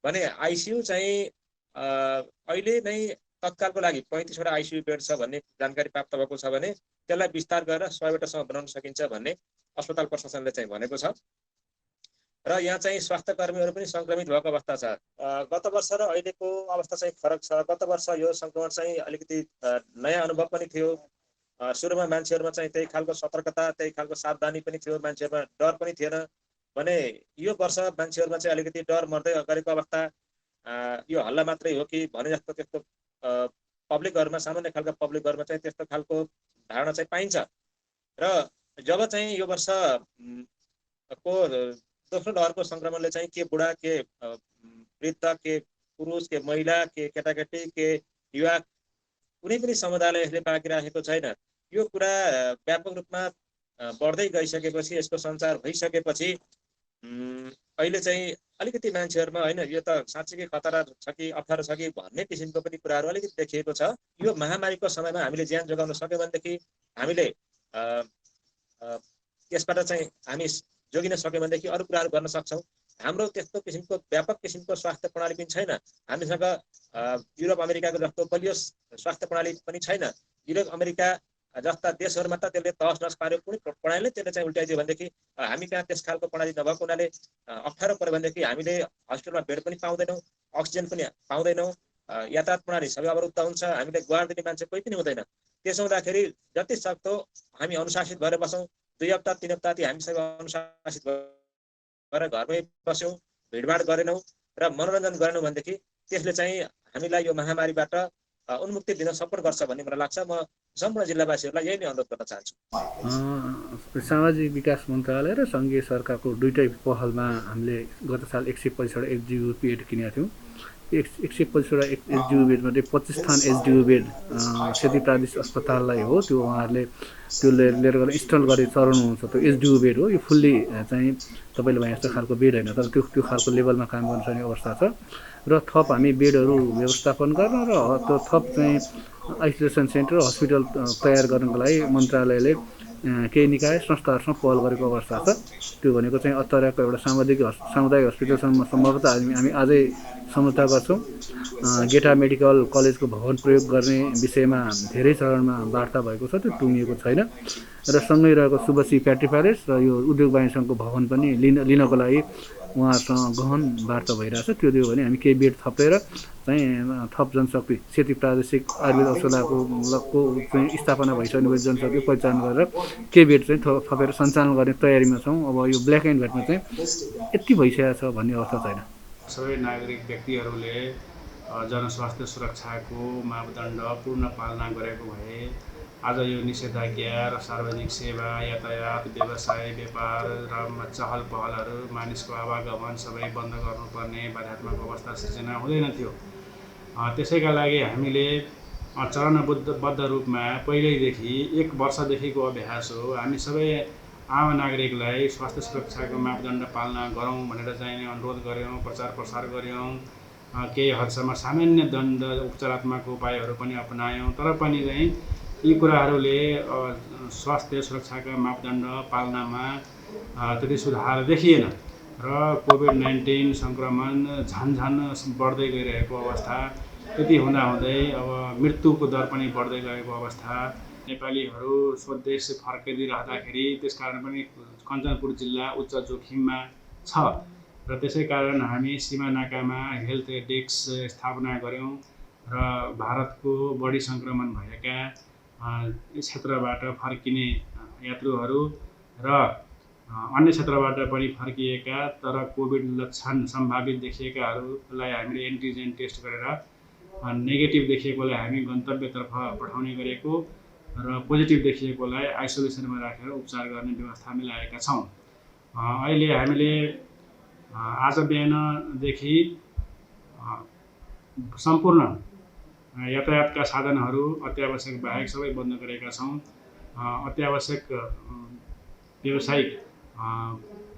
भने आइसियु चाहिँ अहिले नै तत्कालको लागि 35 वटा आइसियु बेड छ भन्ने जानकारी प्राप्त भएको छ भने त्यसलाई विस्तार गरेर 100 वटासम्म बनाउन सकिन्छ भन्ने अस्पताल प्रशासनले चाहिँ भनेको छ र यहाँ चाहिँ स्वास्थ्य कर्मीहरू पनि सङ्क्रमित भएको अवस्था छ। गत वर्ष र अहिलेको अवस्था चाहिँ फरक छ। गत वर्ष यो सङ्क्रमण चाहिँ अलिकति नयाँ अनुभव पनि थियो। सुरुमा मान्छेहरूमा चाहिँ त्यही खालको सतर्कता, त्यही खालको सावधानी पनि थियो, मान्छेहरूमा डर पनि थिएन भने यो वर्ष मान्छेहरूमा चाहिँ अलिकति डर मर्दै गरेको अवस्था, यो हल्ला मात्रै हो कि भने जस्तो त्यस्तो पब्लिकहरूमा, सामान्य खालका पब्लिकहरूमा चाहिँ त्यस्तो खालको धारणा चाहिँ पाइन्छ र जब चाहिँ यो वर्ष को दोस्रो लहरको सङ्क्रमणले चाहिँ के बुढा, के वृद्ध, के पुरुष, के महिला, के केटाकेटी, के युवा कुनै पनि समुदायलाई यसले बाँकी राखेको छैन। यो कुरा व्यापक रूपमा बढ्दै गइसकेपछि, यसको सञ्चार भइसकेपछि अहिले चाहिँ अलिकति मान्छेहरूमा होइन यो त साँच्चीकै खतरा छ कि अप्ठ्यारो छ कि भन्ने किसिमको पनि कुराहरू अलिकति देखिएको छ। यो महामारीको समयमा हामीले ज्यान जोगाउन सक्यौँ भनेदेखि हामीले यसबाट चाहिँ हामी जोगिन सक्यौँ भनेदेखि अरू कुराहरू गर्न सक्छौँ। हाम्रो त्यस्तो किसिमको व्यापक किसिमको स्वास्थ्य प्रणाली पनि छैन। हामीसँग युरोप अमेरिकाको जस्तो बलियो स्वास्थ्य प्रणाली पनि छैन। युरोप अमेरिका जस्ता देशहरूमा त त्यसले तहस नहस पार्यो कुनै प्रणालीले त्यसले चाहिँ उल्टाइदियो भनेदेखि हामी कहाँ त्यस खालको प्रणाली नभएको हुनाले अप्ठ्यारो पऱ्यो भनेदेखि हामीले हस्पिटलमा बेड पनि पाउँदैनौँ, अक्सिजन पनि पाउँदैनौँ, यातायात प्रणाली सबै अवरुद्ध हुन्छ, हामीले गुहार दिने मान्छे कोही पनि हुँदैन। त्यसो हुँदाखेरि जति सक्दो हामी अनुशासित भएर बसौँ। 2 हप्ता 3 हप्ता हामी सबै अनुशासित भएर घरमै बस्यौँ, भिडभाड गरेनौँ र मनोरञ्जन गरेनौँ भनेदेखि त्यसले चाहिँ हामीलाई यो महामारीबाट उन्मुक्ति दिन सपोर्ट गर्छ भन्ने मलाई लाग्छ। म सम्पूर्ण जिल्लावासीहरूलाई यही नै अनुरोध गर्न चाहन्छु। सामाजिक विकास मन्त्रालय र सङ्घीय सरकारको दुईटै पहलमा हामीले गत साल 125 एचडियू बेड किनेका थियौँ। 125 एचडियू बेडमध्ये 25 स्थान एचडियू बेड सेती प्रादेशिक अस्पताललाई हो, त्यो उहाँहरूले त्यो लिएर गएर इन्स्टल गरी चलाउनुहुन्छ। त्यो एचडियू बेड हो, यो फुल्ली चाहिँ तपाईँले भने जस्तो खालको बेड होइन, तर त्यो खालको लेभलमा काम गर्न सक्ने अवस्था छ र थप हामी बेडहरू व्यवस्थापन गर्न र त्यो थप चाहिँ आइसोलेसन सेन्टर हस्पिटल तयार गर्नको लागि मन्त्रालयले केही निकाय संस्थाहरूसँग पहल गरेको अवस्था छ। त्यो भनेको चाहिँ अत्तराको एउटा सामुदायिक हस्पिटलसम्म सम्भवतः हामी आजै सम्झौता गर्छौँ। गेटा मेडिकल कलेजको भवन प्रयोग गर्ने विषयमा धेरै चरणमा वार्ता भएको छ, त्यो टुङ्गिएको छैन र सँगै रहेको शुभश्री फ्याक्ट्री प्यालेस र यो उद्योग वाणिज्य सङ्घको भवन पनि लिनको लागि उहाँहरूसँग गहन वार्ता भइरहेछ। त्यो दियो भने हामी केही बेड थपेर चाहिँ थप जनशक्ति सेती प्रादेशिक आयुर्वेद औषधाको चाहिँ स्थापना भइसक्ने जनशक्ति पहिचान गरेर केही बेड चाहिँ थपेर सञ्चालन गर्ने तयारीमा छौँ। अब यो ब्ल्याक एन्ड व्हाइटमा चाहिँ यति भइसकेको छ भन्ने अर्थ छैन। सबै नागरिक व्यक्तिहरूले जनस्वास्थ्य सुरक्षाको मापदण्ड पूर्ण पालना गरेको भए आज यो निषेधाज्ञा र सार्वजनिक सेवा, यातायात, व्यवसाय, व्यापार र चहल पहलहरू, मानिसको आवागमन सबै बन्द गर्नुपर्ने बाध्यात्मक अवस्था सिर्जना हुँदैन थियो। त्यसैका लागि हामीले चरणबद्ध रूपमा पहिल्यैदेखि 1 वर्षदेखिको अभ्यास हो। हामी सबै आम नागरिकलाई स्वास्थ्य सुरक्षाको मापदण्ड पालना गरौँ भनेर चाहिँ अनुरोध गऱ्यौँ, प्रचार प्रसार गऱ्यौँ। केही हदसम्म सामान्य दण्ड उपचारात्मक उपायहरू पनि अपनायौँ। तर पनि चाहिँ यी कुराहरूले स्वास्थ्य सुरक्षाका मापदण्ड पालनामा त्यति सुधार देखिएन र कोभिड-19 सङ्क्रमण झन बढ्दै गइरहेको अवस्था, त्यति हुँदाहुँदै अब मृत्युको दर पनि बढ्दै गएको अवस्था, नेपालीहरू स्वदेश फर्किदिइराख्दाखेरि त्यसकारण पनि कञ्चनपुर जिल्ला उच्च जोखिममा छ र त्यसै कारण हामी सीमा नाकामा हेल्थ डेस्क स्थापना गऱ्यौँ र भारतको बढी सङ्क्रमण भएका क्षेत्रबाट फर्किने यात्रुहरू र अन्य क्षेत्रबाट पनि फर्किएका तर कोभिड लक्षण सम्भावित देखिएकाहरूलाई हामीले एन्टिजेन टेस्ट गरेर नेगेटिभ देखिएकोलाई हामी गन्तव्यतर्फ पठाउने गरेको र पोजिटिभ देखिएकोलाई आइसोलेसनमा राखेर उपचार गर्ने व्यवस्था मिलाएका छौँ। अहिले हामीले आज बिहानदेखि सम्पूर्ण यातायातका साधनहरू अत्यावश्यक बाहेक सबै बन्द गरेका छौँ। अत्यावश्यक व्यावसायिक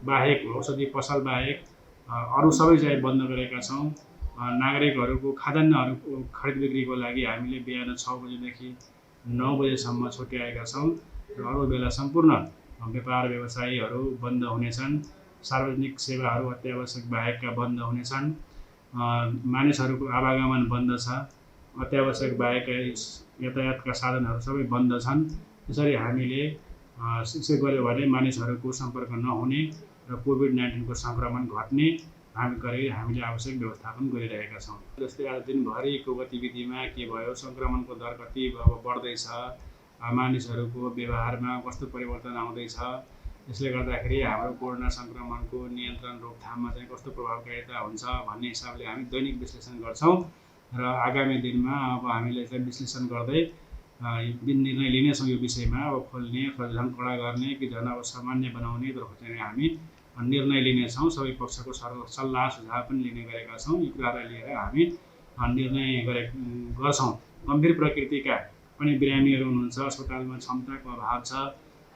बाहेक, औषधि पसल बाहेक अरू सबै चाहिँ बन्द गरेका छौँ। नागरिकहरूको खाद्यान्नहरूको खरिद बिक्रीको लागि हामीले बिहान 6 बजेदेखि 9 बजेसम्म छुट्याएका छौँ र अरू बेला सम्पूर्ण व्यापार व्यवसायीहरू बन्द हुनेछन्। सार्वजनिक सेवाहरू अत्यावश्यक बाहेकका बन्द हुनेछन्। मानिसहरूको आवागमन बन्द छ। अत्यावश्यक बाहेक यातायातका साधनहरू सबै बन्द छन्। यसरी हामीले यसो गर्यो भने मानिसहरूको सम्पर्क नहुने र कोभिड-19 को सङ्क्रमण घट्ने हामीले आवश्यक व्यवस्थापन गरिरहेका छौँ। जस्तै आज दिनभरिको गतिविधिमा के भयो, सङ्क्रमणको दर कति अब बढ्दैछ, मानिसहरूको व्यवहारमा कस्तो परिवर्तन आउँदैछ, यसले गर्दाखेरि हाम्रो कोरोना सङ्क्रमणको नियन्त्रण रोकथाममा चाहिँ कस्तो प्रभावकारिता हुन्छ भन्ने हिसाबले हामी दैनिक विश्लेषण गर्छौँ र आगामी दिनमा अब हामीले चाहिँ विश्लेषण गर्दै निर्णय लिनेछौँ यो विषयमा। अब खोल्ने अथवा झन् कडा गर्ने कि झन् अब सामान्य बनाउने तर्फ चाहिँ हामी निर्णय लिनेछौँ। सबै पक्षको सल्लाह सुझाव पनि लिने गरेका छौँ। यी कुरालाई लिएर हामी निर्णय गर्छौँ। गम्भीर प्रकृतिका पनि बिरामीहरू हुनुहुन्छ, अस्पतालमा क्षमताको अभाव छ,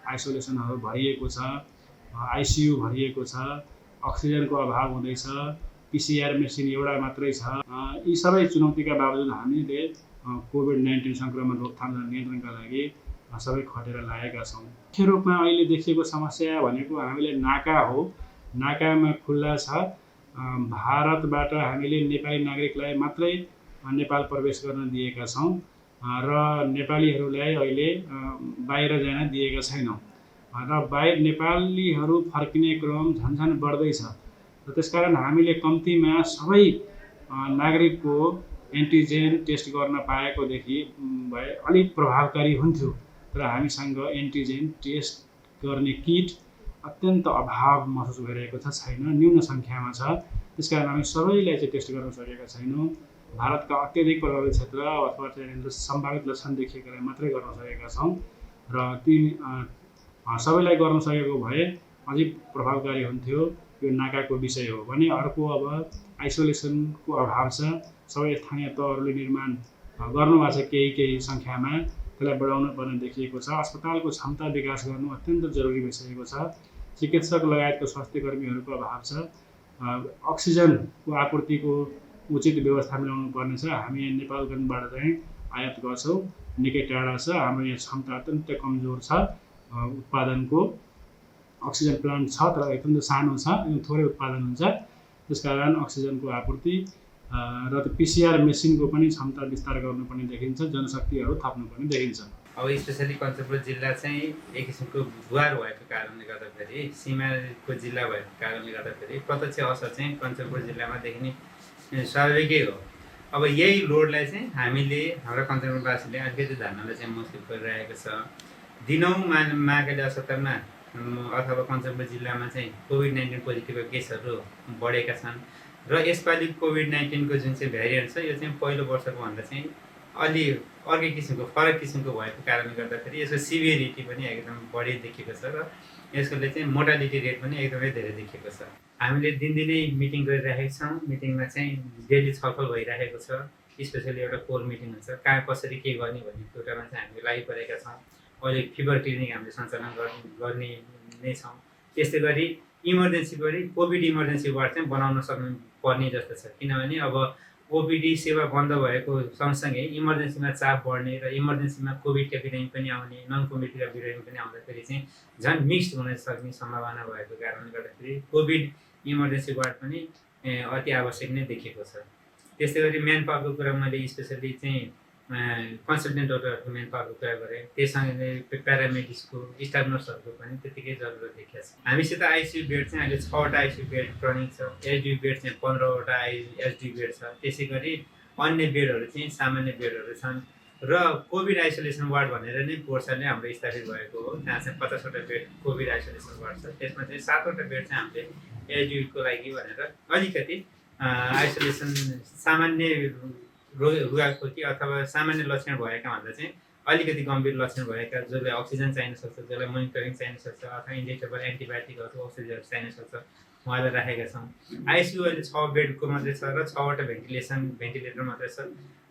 आइसोलेसनहरू भरिएको छ, आइसियु भरिएको छ, अक्सिजनको अभाव हुँदैछ, PCR मेसिन एउटा मात्रै छ। यी सबै चुनौतीका बावजुद हामीले कोभिड-19 सङ्क्रमण रोकथाम र नियन्त्रणका लागि सबै खटेर लागेका छौँ। मुख्य रूपमा अहिले देखिएको समस्या भनेको हामीले नाका हो। नाकामा खुल्ला छ। भारतबाट हामीले नेपाली नागरिकलाई मात्रै नेपाल प्रवेश गर्न दिएका छौँ र नेपालीहरूलाई अहिले बाहिर जान दिएका छैनौँ र नेपालीहरू फर्किने क्रम झन् बढ्दैछ र त्यसकारण हामीले कम्तीमा सबै नागरिकको एन्टिजेन टेस्ट गर्न पाएकोदेखि भए अलिक प्रभावकारी हुन्थ्यो। तर हामीसँग एन्टिजेन टेस्ट गर्ने किट अत्यन्त अभाव महसुस भइरहेको छ, छैन, न्यून सङ्ख्यामा छ। त्यसकारण हामी सबैलाई चाहिँ टेस्ट गर्न सकेका छैनौँ। भारतका अत्यधिक प्रभावित क्षेत्र अथवा चाहिँ सम्भावित लक्षण देखिएकालाई मात्रै गर्न सकेका छौँ र ती सबैलाई गर्न सकेको भए अझै प्रभावकारी हुन्थ्यो। यो नाकाको विषय हो भने अर्को अब आइसोलेसनको अभाव छ। सबै स्थानीय तहहरूले निर्माण गर्नुभएको छ केही सङ्ख्यामा, त्यसलाई बढाउनु पर्ने देखिएको छ। अस्पतालको क्षमता विकास गर्नु अत्यन्त जरुरी भइसकेको छ। चिकित्सक लगायतको स्वास्थ्य कर्मीहरूको अभाव छ। अक्सिजनको आपूर्तिको उचित व्यवस्था मिलाउनु पर्नेछ। हामी यहाँ नेपालगञ्जबाट चाहिँ आयात गर्छौँ, निकै टाढा छ। हाम्रो यहाँ क्षमता अत्यन्त कमजोर छ उत्पादनको। अक्सिजन प्लान्ट छ तर अत्यन्त सानो छ, थोरै उत्पादन हुन्छ। त्यसकारण अक्सिजनको आपूर्ति र PCR मेसिनको पनि क्षमता विस्तार गर्नुपर्ने देखिन्छ, जनशक्तिहरू थप्नुपर्ने देखिन्छ। अब स्पेसली कञ्चनपुर जिल्ला चाहिँ एक किसिमको द्वार भएको कारणले गर्दाखेरि सीमाको जिल्ला भएको कारणले गर्दाखेरि प्रत्यक्ष असर चाहिँ कञ्चनपुर जिल्लामा देखिने स्वाभाविकै हो। अब यही लोडलाई चाहिँ हामीले हाम्रा कञ्चनपुरवासीले अलिकति धान्नलाई चाहिँ मुस्किल परिरहेको छ। दिनौँ महाकाली अस्पतालमा अथवा कञ्चनपुर जिल्लामा चाहिँ कोभिड-19 पोजिटिभको केसहरू बढेका छन् र यसपालि कोभिड-19को जुन चाहिँ भेरिएन्ट छ यो चाहिँ पहिलो वर्षको भन्दा चाहिँ अलि अर्कै किसिमको फरक किसिमको भएको कारणले गर्दाखेरि यसको सिभियरिटी पनि एकदम बढी देखिएको छ र यसले चाहिँ मोर्टालिटी रेट पनि एकदमै धेरै देखिएको छ। हामीले दिनदिनै मिटिङ गरिरहेका छौँ। मिटिङमा चाहिँ डेली छलफल भइरहेको छ। स्पेसली एउटा कोर मिटिङ हुन्छ, कहाँ कसरी के गर्ने भन्ने कुरामा चाहिँ हामी लागिपरेका छौँ। अहिले फिभर क्लिनिक हामीले सञ्चालन गर्ने नै छौँ। त्यस्तै गरी इमर्जेन्सी पनि कोभिड इमर्जेन्सी वार्ड चाहिँ बनाउन सक्नु पर्ने जस्तो छ, किनभने अब ओपिडी सेवा बन्द भएको सँगसँगै इमर्जेन्सीमा चाप बढ्ने र इमर्जेन्सीमा कोभिडका बिरामी पनि आउने, नन कोभिडका बिरामी पनि आउँदाखेरि चाहिँ झन् मिक्स्ड हुन सक्ने सम्भावना भएको कारणले गर्दाखेरि कोभिड इमर्जेन्सी वार्ड पनि अति आवश्यक नै देखिएको छ। त्यस्तै गरी म्यान पावरको कुरा मैले स्पेसली चाहिँ कन्सल्टेन्ट डक्टरहरूको म्यान पावरको कुरा गरेँ। त्यससँगै प्यारामेडिक्सको, स्टाफ नर्सहरूको पनि त्यतिकै जरुरत देखिएको छ। हामीसित आइसियु बेड चाहिँ अहिले 6वटा आइसियु बेड रनिङ छ। एचडी बेड चाहिँ 15वटा एचडी बेड छ। त्यसै गरी अन्य बेडहरू चाहिँ सामान्य बेडहरू छन् र कोभिड आइसोलेसन वार्ड भनेर नै पोर्साले हाम्रो स्थापित भएको हो, जहाँ चाहिँ 50वटा बेड कोभिड आइसोलेसन वार्ड छ। त्यसमा चाहिँ 7वटा बेड चाहिँ हामीले एचडीको लागि भनेर अलिकति आइसोलेसन सामान्य रुगाखोकी अथवा सामान्य लक्षण भएका भन्दा चाहिँ अलिकति गम्भीर लक्षण भएका, जसलाई अक्सिजन चाहिन सक्छ, जसलाई मोनिटरिङ चाहिन सक्छ अथवा इन्जेक्टेबल एन्टिबायोटिक अथवा औषधिहरू चाहिन सक्छ, उहाँलाई राखेका छौँ। आइसियु अहिले 6 बेडको मात्रै छ र 6वटा भेन्टिलेटर मात्रै छ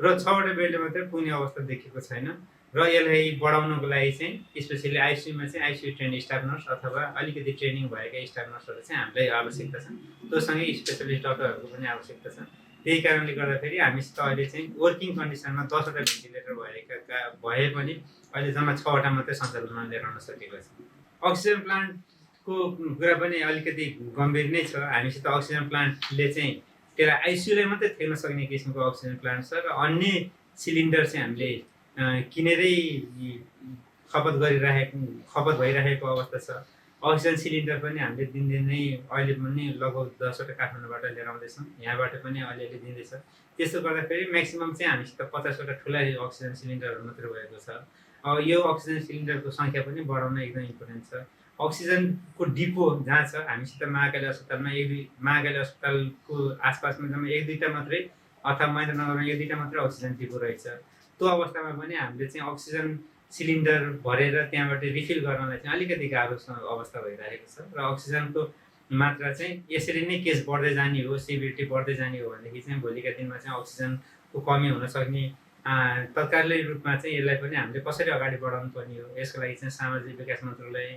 र 6वटा बेडले मात्रै पुग्ने अवस्था देखिएको छैन र यसलाई बढाउनको लागि चाहिँ स्पेसली आइसियुमा चाहिँ आइसियु ट्रेन स्टाफ नर्स अथवा अलिकति ट्रेनिङ भएका स्टाफ नर्सहरू चाहिँ हामीलाई आवश्यकता छ। त्योसँगै स्पेसलिस्ट डक्टरहरूको पनि आवश्यकता छ। त्यही कारणले गर्दाखेरि हामीसित अहिले चाहिँ वर्किङ कन्डिसनमा 10वटा भेन्टिलेटर भए पनि अहिले जम्मा 6वटा मात्रै सञ्चालनमा लिएर आउन सकेको छ। अक्सिजन प्लान्टको कुरा पनि अलिकति गम्भीर नै छ। हामीसित अक्सिजन प्लान्टले चाहिँ त्यसलाई आइसियुलाई मात्रै थेर्न सक्ने किसिमको अक्सिजन प्लान्ट छ र अन्य सिलिन्डर चाहिँ हामीले किनेरै खपत भइरहेको अवस्था छ। अक्सिजन सिलिन्डर पनि हामीले दिनदिनै अहिले पनि लगभग 10वटा काठमाडौँबाट लिएर आउँदैछौँ, यहाँबाट पनि अलिअलि दिँदैछ। त्यसो गर्दाखेरि म्याक्सिमम् चाहिँ हामीसित 50वटा ठुला अक्सिजन सिलिन्डरहरू मात्रै भएको छ। अब यो अक्सिजन सिलिन्डरको सङ्ख्या पनि बढाउन एकदम इम्पोर्टेन्ट छ। अक्सिजनको डिपो जहाँ छ हामीसित महाकाली अस्पतालमा महाकाली अस्पतालको आसपासमा जम्मा 1-2टा मात्रै अथवा महेन्द्रनगरमा 1-2टा मात्रै अक्सिजन डिपो रहेछ। त्यो अवस्थामा पनि हामीले चाहिँ अक्सिजन सिलिन्डर भरेर त्यहाँबाट रिफिल गर्नलाई चाहिँ अलिकति गाह्रो अवस्था भइरहेको छ र अक्सिजनको मात्रा चाहिँ यसरी नै केस बढ्दै जाने हो, सिभिरिटी बढ्दै जाने हो भनेदेखि चाहिँ भोलिका दिनमा चाहिँ अक्सिजनको कमी हुन सक्ने तत्कालै रूपमा चाहिँ यसलाई पनि हामीले कसरी अगाडि बढाउनु पर्ने हो, यसको लागि चाहिँ सामाजिक विकास मन्त्रालय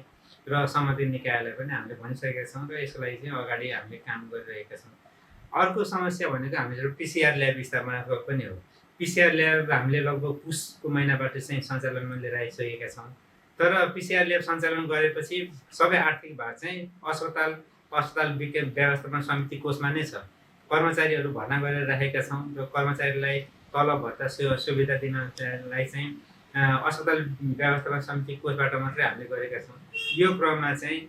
र सम्बन्धित निकायलाई पनि हामीले भनिसकेका छौँ र यसको लागि चाहिँ अगाडि हामीले काम गरिरहेका छौँ। अर्को समस्या भनेको हामीहरू पिसिआर ल्याब स्थापनात्मक पनि हो। पिसिआर ल्याब हामीले लगभग पुसको महिनाबाट चाहिँ सञ्चालनमा लिएर आइसकेका छौँ। तर पिसिआर ल्याब सञ्चालन गरेपछि सबै आर्थिक भार चाहिँ अस्पताल व्यवस्थापन समिति कोषमा नै छ। कर्मचारीहरू भर्ना गरेर राखेका छौँ र कर्मचारीलाई तलब भत्ता सुविधा दिनलाई चाहिँ अस्पताल व्यवस्थापन समिति कोषबाट मात्रै हामीले गरेका छौँ। यो क्रममा चाहिँ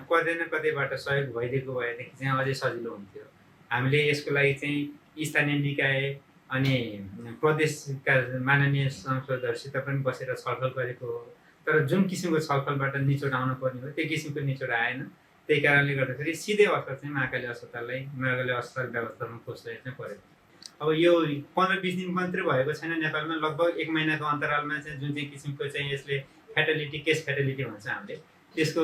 कतै न कतैबाट सहयोग भइदिएको भएदेखि चाहिँ अझै सजिलो हुन्थ्यो। हामीले यसको लागि चाहिँ स्थानीय निकाय अनि प्रदेशका माननीय सांसदहरूसित पनि बसेर छलफल गरेको हो। तर जुन किसिमको छलफलबाट निचोड आउनु पर्ने हो त्यो किसिमको निचोड आएन। त्यही कारणले गर्दाखेरि सिधै असर चाहिँ महाकाली अस्पताल व्यवस्थापन कोषलाई चाहिँ परेको। अब यो 15-20 दिन मात्रै भएको छैन नेपालमा, लगभग 1 महिनाको अन्तरालमा चाहिँ जुन चाहिँ किसिमको चाहिँ यसले केस फ्याटालिटी भन्छ हामीले, त्यसको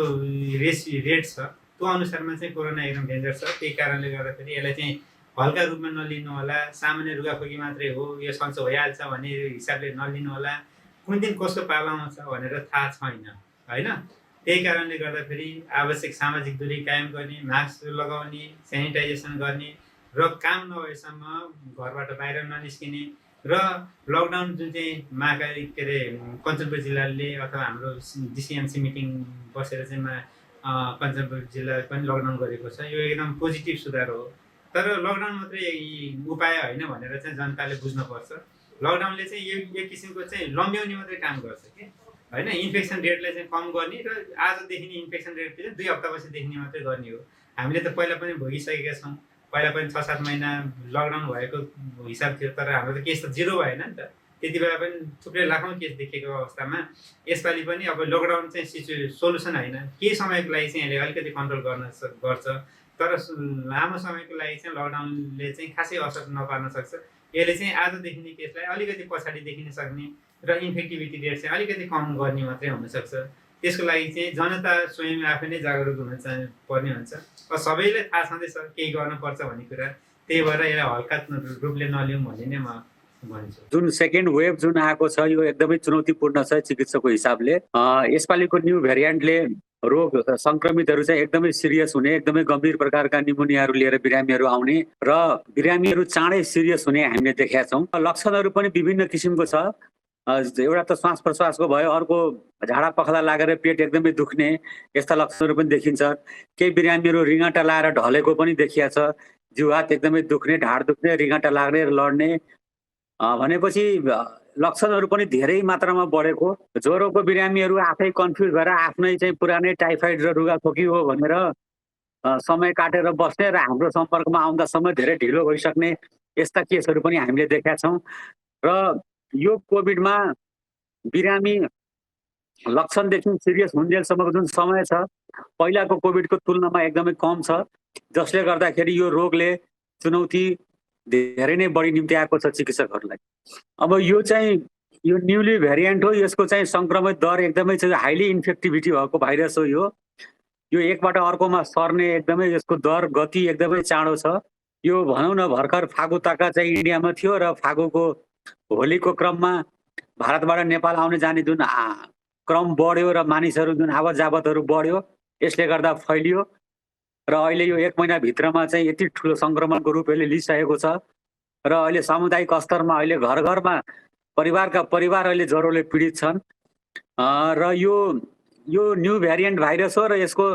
रेट छ। त्यो अनुसारमा चाहिँ कोरोना एकदम डेन्जर छ। त्यही कारणले गर्दाखेरि यसलाई चाहिँ हल्का रूपमा नलिनु होला, सामान्य रुगाखोकी मात्रै हो, यो सन्चो भइहाल्छ भन्ने हिसाबले नलिनु होला। कुन दिन कसको पालो आउँछ भनेर थाहा छैन, होइन? त्यही कारणले गर्दाखेरि आवश्यक सामाजिक दूरी कायम गर्ने, मास्क लगाउने, सेनिटाइजेसन गर्ने र काम नभएसम्म घरबाट बाहिर ननिस्किने र लकडाउन जुन चाहिँ महाकाली कञ्चनपुर जिल्लाले अथवा हाम्रो डिसिएमसी मिटिङ बसेर चाहिँ कञ्चनपुर जिल्ला पनि लकडाउन गरेको छ। यो एकदम पोजिटिभ सुधार हो। तर लकडाउन मात्रै उपाय होइन भनेर चाहिँ जनताले बुझ्नुपर्छ। लकडाउनले चाहिँ एक किसिमको चाहिँ लम्ब्याउने मात्रै काम गर्छ कि होइन, इन्फेक्सन रेटलाई चाहिँ कम गर्ने र आज देखिने इन्फेक्सन रेट चाहिँ 2 हप्तापछि देखिने मात्रै गर्ने हो। हामीले त पहिला पनि भोगिसकेका छौँ, पहिला पनि 6-7 महिना लकडाउन भएको हिसाब थियो, तर हाम्रो त केस त 0 भएन नि त। त्यति बेला पनि थुप्रै लाखौँ केस देखेको अवस्थामा यसपालि पनि अब लकडाउन चाहिँ सोल्युसन होइन, केही समयको लागि चाहिँ यसले अलिकति कन्ट्रोल गर्छ, तर लामो समयको लागि चाहिँ लकडाउनले चाहिँ खासै असर नपार्न सक्छ। यसले चाहिँ आज देखिने केसलाई अलिकति पछाडि देखिन सक्ने र इन्फेक्टिभिटी रेट चाहिँ अलिकति कम गर्ने मात्रै हुनसक्छ। त्यसको लागि चाहिँ जनता स्वयं आफै नै जागरुक हुन पर्ने हुन्छ। अब सबैलाई थाहा छँदैछ केही गर्नुपर्छ भन्ने कुरा, त्यही भएर यसलाई हल्का रूपले नलिउँ भन्ने नै म भन्छु। जुन सेकेन्ड वेभ जुन आएको छ यो एकदमै चुनौतीपूर्ण छ चिकित्सकको हिसाबले। यसपालिको न्यू भेरिएन्टले रोग संक्रमितहरू चाहिँ एकदमै सिरियस हुने, एकदमै गम्भीर प्रकारका निमोनियाहरू लिएर बिरामीहरू आउने र बिरामीहरू चाँडै सिरियस हुने हामीले देखेका छौँ। लक्षणहरू पनि विभिन्न किसिमको छ। एउटा त श्वास प्रश्वासको भयो, अर्को झाडा पखाला लागेर पेट एकदमै दुख्ने, यस्ता लक्षणहरू पनि देखिन्छ। केही बिरामीहरू रिङ्गाटा लाएर ढलेको पनि देखिया छ, जिउ हात एकदमै दुख्ने, ढाड दुख्ने, रिङ्गाटा लाग्ने र लड्ने। भनेपछि लक्षणहरू पनि धेरै मात्रामा बढेको। ज्वरोको बिरामीहरू आफै कन्फ्युज भएर आफ्नै चाहिँ पुरानै टाइफाइड र रुगाखोकी हो भनेर समय काटेर बस्ने र हाम्रो सम्पर्कमा आउँदासम्म धेरै ढिलो भइसक्ने यस्ता केसहरू पनि हामीले देखेका छौँ। र यो कोभिडमा बिरामी लक्षणदेखि सिरियस हुन्जेलसम्मको जुन समय छ पहिलाको कोभिडको तुलनामा एकदमै कम छ, जसले गर्दाखेरि यो रोगले चुनौती धेरै नै बढी निम्ति आएको छ चिकित्सकहरूलाई। अब यो चाहिँ यो न्युली भेरिएन्ट हो, यसको चाहिँ सङ्क्रमित दर एकदमै चाहिँ हाइली इन्फेक्टिभिटी भएको भाइरस हो। यो एकबाट अर्कोमा सर्ने एकदमै यसको दर गति एकदमै चाँडो छ। यो भनौँ न भर्खर फागु ताका चाहिँ इन्डियामा थियो र फागुको होलीको क्रममा भारतबाट नेपाल आउने जाने जुन क्रम बढ्यो र मानिसहरू जुन आवत जावतहरू बढ्यो, यसले गर्दा फैलियो र अहिले यो 1 महिनाभित्रमा चाहिँ यति ठुलो सङ्क्रमणको रूप यसले लिइसकेको छ र अहिले सामुदायिक स्तरमा अहिले घर घरमा परिवारका परिवार अहिले ज्वरोले पीडित छन्। र यो न्यू भेरिएन्ट भाइरस हो र यसको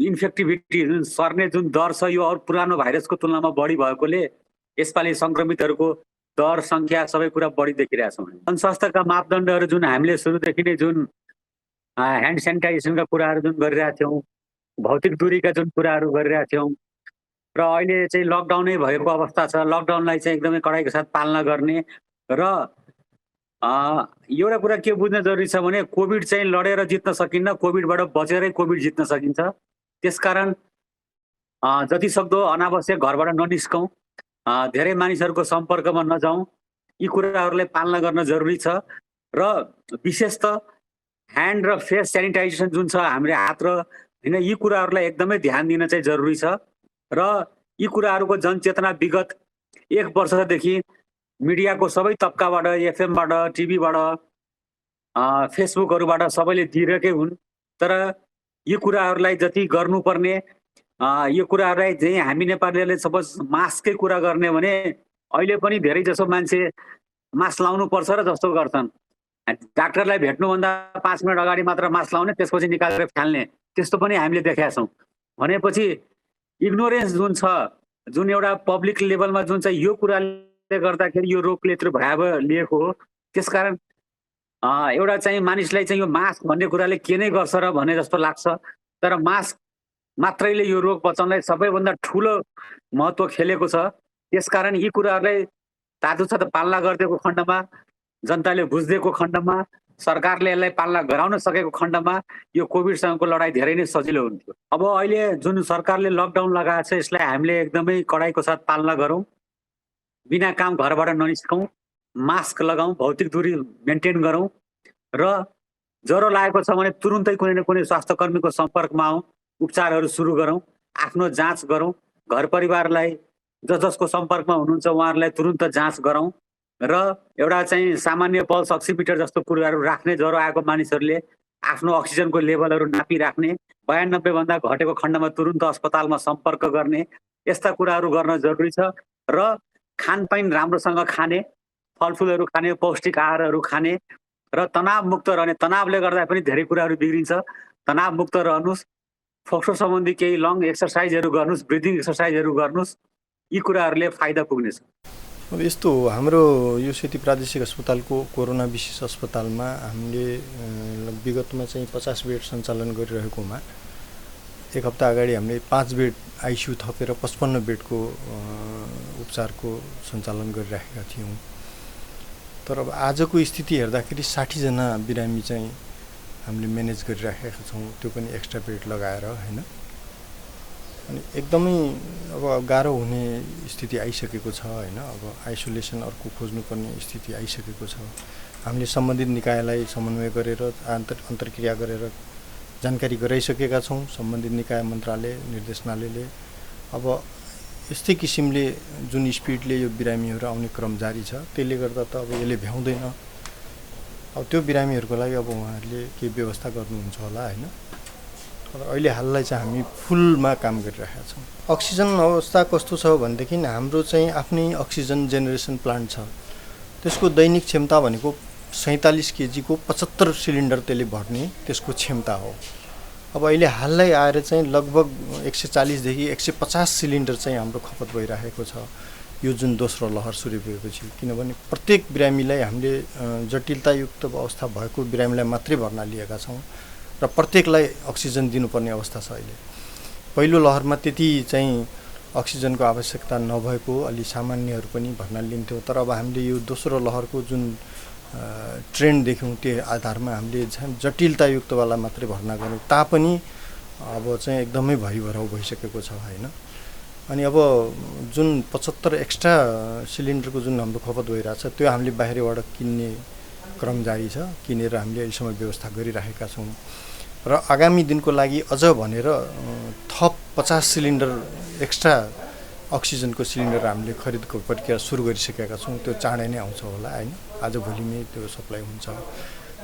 इन्फेक्टिभिटी जुन सर्ने जुन दर छ यो अरू पुरानो भाइरसको तुलनामा बढी भएकोले यसपालि सङ्क्रमितहरूको दर सङ्ख्या सबै कुरा बढी देखिरहेका छौँ। जनस्वास्थ्यका मापदण्डहरू जुन हामीले सुरुदेखि नै जुन ह्यान्ड सेनिटाइजेसनका कुराहरू जुन गरिरहेका थियौँ, भौतिक दूरीका जुन कुराहरू गरिरहेका थियौँ र अहिले चाहिँ लकडाउनै भएको अवस्था छ। लकडाउनलाई चाहिँ एकदमै कडाइको साथ पालना गर्ने र एउटा कुरा के बुझ्न जरुरी छ भने कोभिड चाहिँ लडेर जित्न सकिन्न, कोभिडबाट बचेरै कोभिड जित्न सकिन्छ। त्यसकारण जति सक्दो अनावश्यक घरबाट ननिस्कौँ, धेरै मानिसहरूको सम्पर्कमा नजाउँ, यी कुराहरूलाई पालना गर्न जरुरी छ। र विशेष त ह्यान्ड र फेस सेनिटाइजेसन जुन छ हामीले हात र होइन यी कुराहरूलाई एकदमै ध्यान दिन चाहिँ जरुरी छ। र यी कुराहरूको जनचेतना विगत 1 वर्षदेखि मिडियाको सबै तबकाबाट, एफएमबाट, टिभीबाट, फेसबुकहरूबाट सबैले दिइरहेकै हुन्। तर यी कुराहरूलाई जति गर्नुपर्ने, यो कुराहरूलाई चाहिँ हामी नेपालीहरूले सपोज मास्ककै कुरा गर्ने भने अहिले पनि धेरै जसो मान्छे मास्क लाउनुपर्छ र जस्तो गर्छन्। डाक्टरलाई भेट्नुभन्दा 5 मिनट अगाडि मात्र मास्क लाउने, त्यसपछि निकालेर फाल्ने, त्यस्तो पनि हामीले देखेका छौँ। भनेपछि इग्नोरेन्स जुन छ, जुन एउटा पब्लिक लेभलमा जुन चाहिँ यो कुराले गर्दाखेरि यो रोगले यत्रो भयावह लिएको हो। त्यसकारण एउटा चाहिँ मानिसलाई चाहिँ यो मास्क भन्ने कुराले के नै गर्छ र भने जस्तो लाग्छ, तर मास्क मात्रैले यो रोग बचाउनलाई सबैभन्दा ठुलो महत्त्व खेलेको छ। त्यसकारण यी कुराहरूलाई तातोसाथ पालना गरिदिएको खण्डमा, जनताले बुझिदिएको खण्डमा, सरकारले यसलाई पालना गराउन सकेको खण्डमा यो कोभिडसँगको लडाइँ धेरै नै सजिलो हुन्थ्यो। अब अहिले जुन सरकारले लकडाउन लगाएको छ यसलाई हामीले एकदमै कडाइको साथ पालना गरौँ, बिना काम घरबाट ननिस्कौँ, मास्क लगाउँ, भौतिक दूरी मेन्टेन गरौँ र ज्वरो लागेको छ भने तुरुन्तै कुनै न कुनै स्वास्थ्यकर्मीको सम्पर्कमा आउँ, उपचारहरू सुरु गरौँ, आफ्नो जाँच गरौँ, घर परिवारलाई जसको सम्पर्कमा हुनुहुन्छ उहाँहरूलाई तुरुन्त जाँच गरौँ र एउटा चाहिँ सामान्य पल्स अक्सिमिटर जस्तो कुराहरू राख्ने, ज्वरो आएको मानिसहरूले आफ्नो अक्सिजनको लेभलहरू नापिराख्ने, 92 भन्दा घटेको खण्डमा तुरुन्त अस्पतालमा सम्पर्क गर्ने, यस्ता कुराहरू गर्न जरुरी छ। र खानपान राम्रोसँग खाने, फलफुलहरू खाने, पौष्टिक आहारहरू खाने र तनावमुक्त रहने। तनावले गर्दा पनि धेरै कुराहरू बिग्रिन्छ। तनावमुक्त रहनुहोस्, फोक्सो सम्बन्धी केही लङ एक्सर्साइजहरू गर्नुहोस्, ब्रिदिङ एक्सर्साइजहरू गर्नुहोस्, यी कुराहरूले फाइदा पुग्नेछ। अब यस्तो हो, हाम्रो यो सेती प्रादेशिक अस्पतालको कोरोना विशेष अस्पतालमा हामीले विगतमा चाहिँ 50 बेड सञ्चालन गरिरहेकोमा एक हप्ता अगाडि हामीले 5 बेड आइसियु थपेर 55 बेडको उपचारको सञ्चालन गरिराखेका थियौँ। तर अब आजको स्थिति हेर्दाखेरि 60 जना बिरामी चाहिँ हामीले म्यानेज गरिराखेका छौँ, त्यो पनि एक्स्ट्रा बेड लगाएर हैन। अनि एकदमै अब गाह्रो हुने स्थिति आइसकेको छ हैन। अब आइसोलेसन अर्को खोज्नुपर्ने स्थिति आइसकेको छ। हामीले सम्बन्धित निकायलाई समन्वय गरेर अन्तर्क्रिया गरेर जानकारी गराइसकेका छौँ। सम्बन्धित निकाय मन्त्रालय निर्देशनालयले अब यस्तै किसिमले जुन स्पिडले यो बिरामीहरू आउने क्रम जारी छ, त्यसले गर्दा त अब यसले भ्याउँदैन। अब त्यो बिरामीहरूको लागि अब उहाँहरूले के व्यवस्था गर्नुहुन्छ होला हैन। तर अहिले हाललाई चाहिँ हामी फुलमा काम गरिरहेका छौँ। अक्सिजन अवस्था कस्तो छ भनेदेखि हाम्रो चाहिँ आफ्नै अक्सिजन जेनेरेसन प्लान्ट छ। त्यसको दैनिक क्षमता भनेको 47 केजीको 75 सिलिन्डर त्यसले भर्ने त्यसको क्षमता हो। अब अहिले हाललाई आएर चाहिँ लगभग 140 देखि 150 सिलिन्डर चाहिँ हाम्रो खपत भइरहेको छ यो जुन दोस्रो लहर सुरु भएपछि। किनभने प्रत्येक बिरामीलाई हामीले जटिलतायुक्त अवस्था भएको बिरामीलाई मात्रै भर्ना लिएका छौँ र प्रत्येकलाई अक्सिजन दिनुपर्ने अवस्था छ। अहिले पहिलो लहरमा त्यति चाहिँ अक्सिजनको आवश्यकता नभएको अलि सामान्यहरू पनि भर्ना लिन्थ्यो। तर अब हामीले यो दोस्रो लहरको जुन ट्रेन्ड देख्यौँ त्यो आधारमा हामीले जटिलतायुक्तवाला मात्रै भर्ना गऱ्यौँ तापनि अब चाहिँ एकदमै भरिभराउ भइसकेको छ हैन। अनि अब जुन 75 एक्स्ट्रा सिलिन्डरको जुन हाम्रो खपत भइरहेछ त्यो हामीले बाहिरबाट किन्ने क्रम जारी छ। किनेर हामीले अहिलेसम्म व्यवस्था गरिराखेका छौँ र आगामी दिनको लागि अझ भनेर थप 50 सिलिन्डर एक्स्ट्रा अक्सिजनको सिलिन्डर हामीले खरिदको प्रक्रिया सुरु गरिसकेका छौँ। त्यो चाँडै नै आउँछ होला हैन। आज भोलि नै त्यो सप्लाई हुन्छ।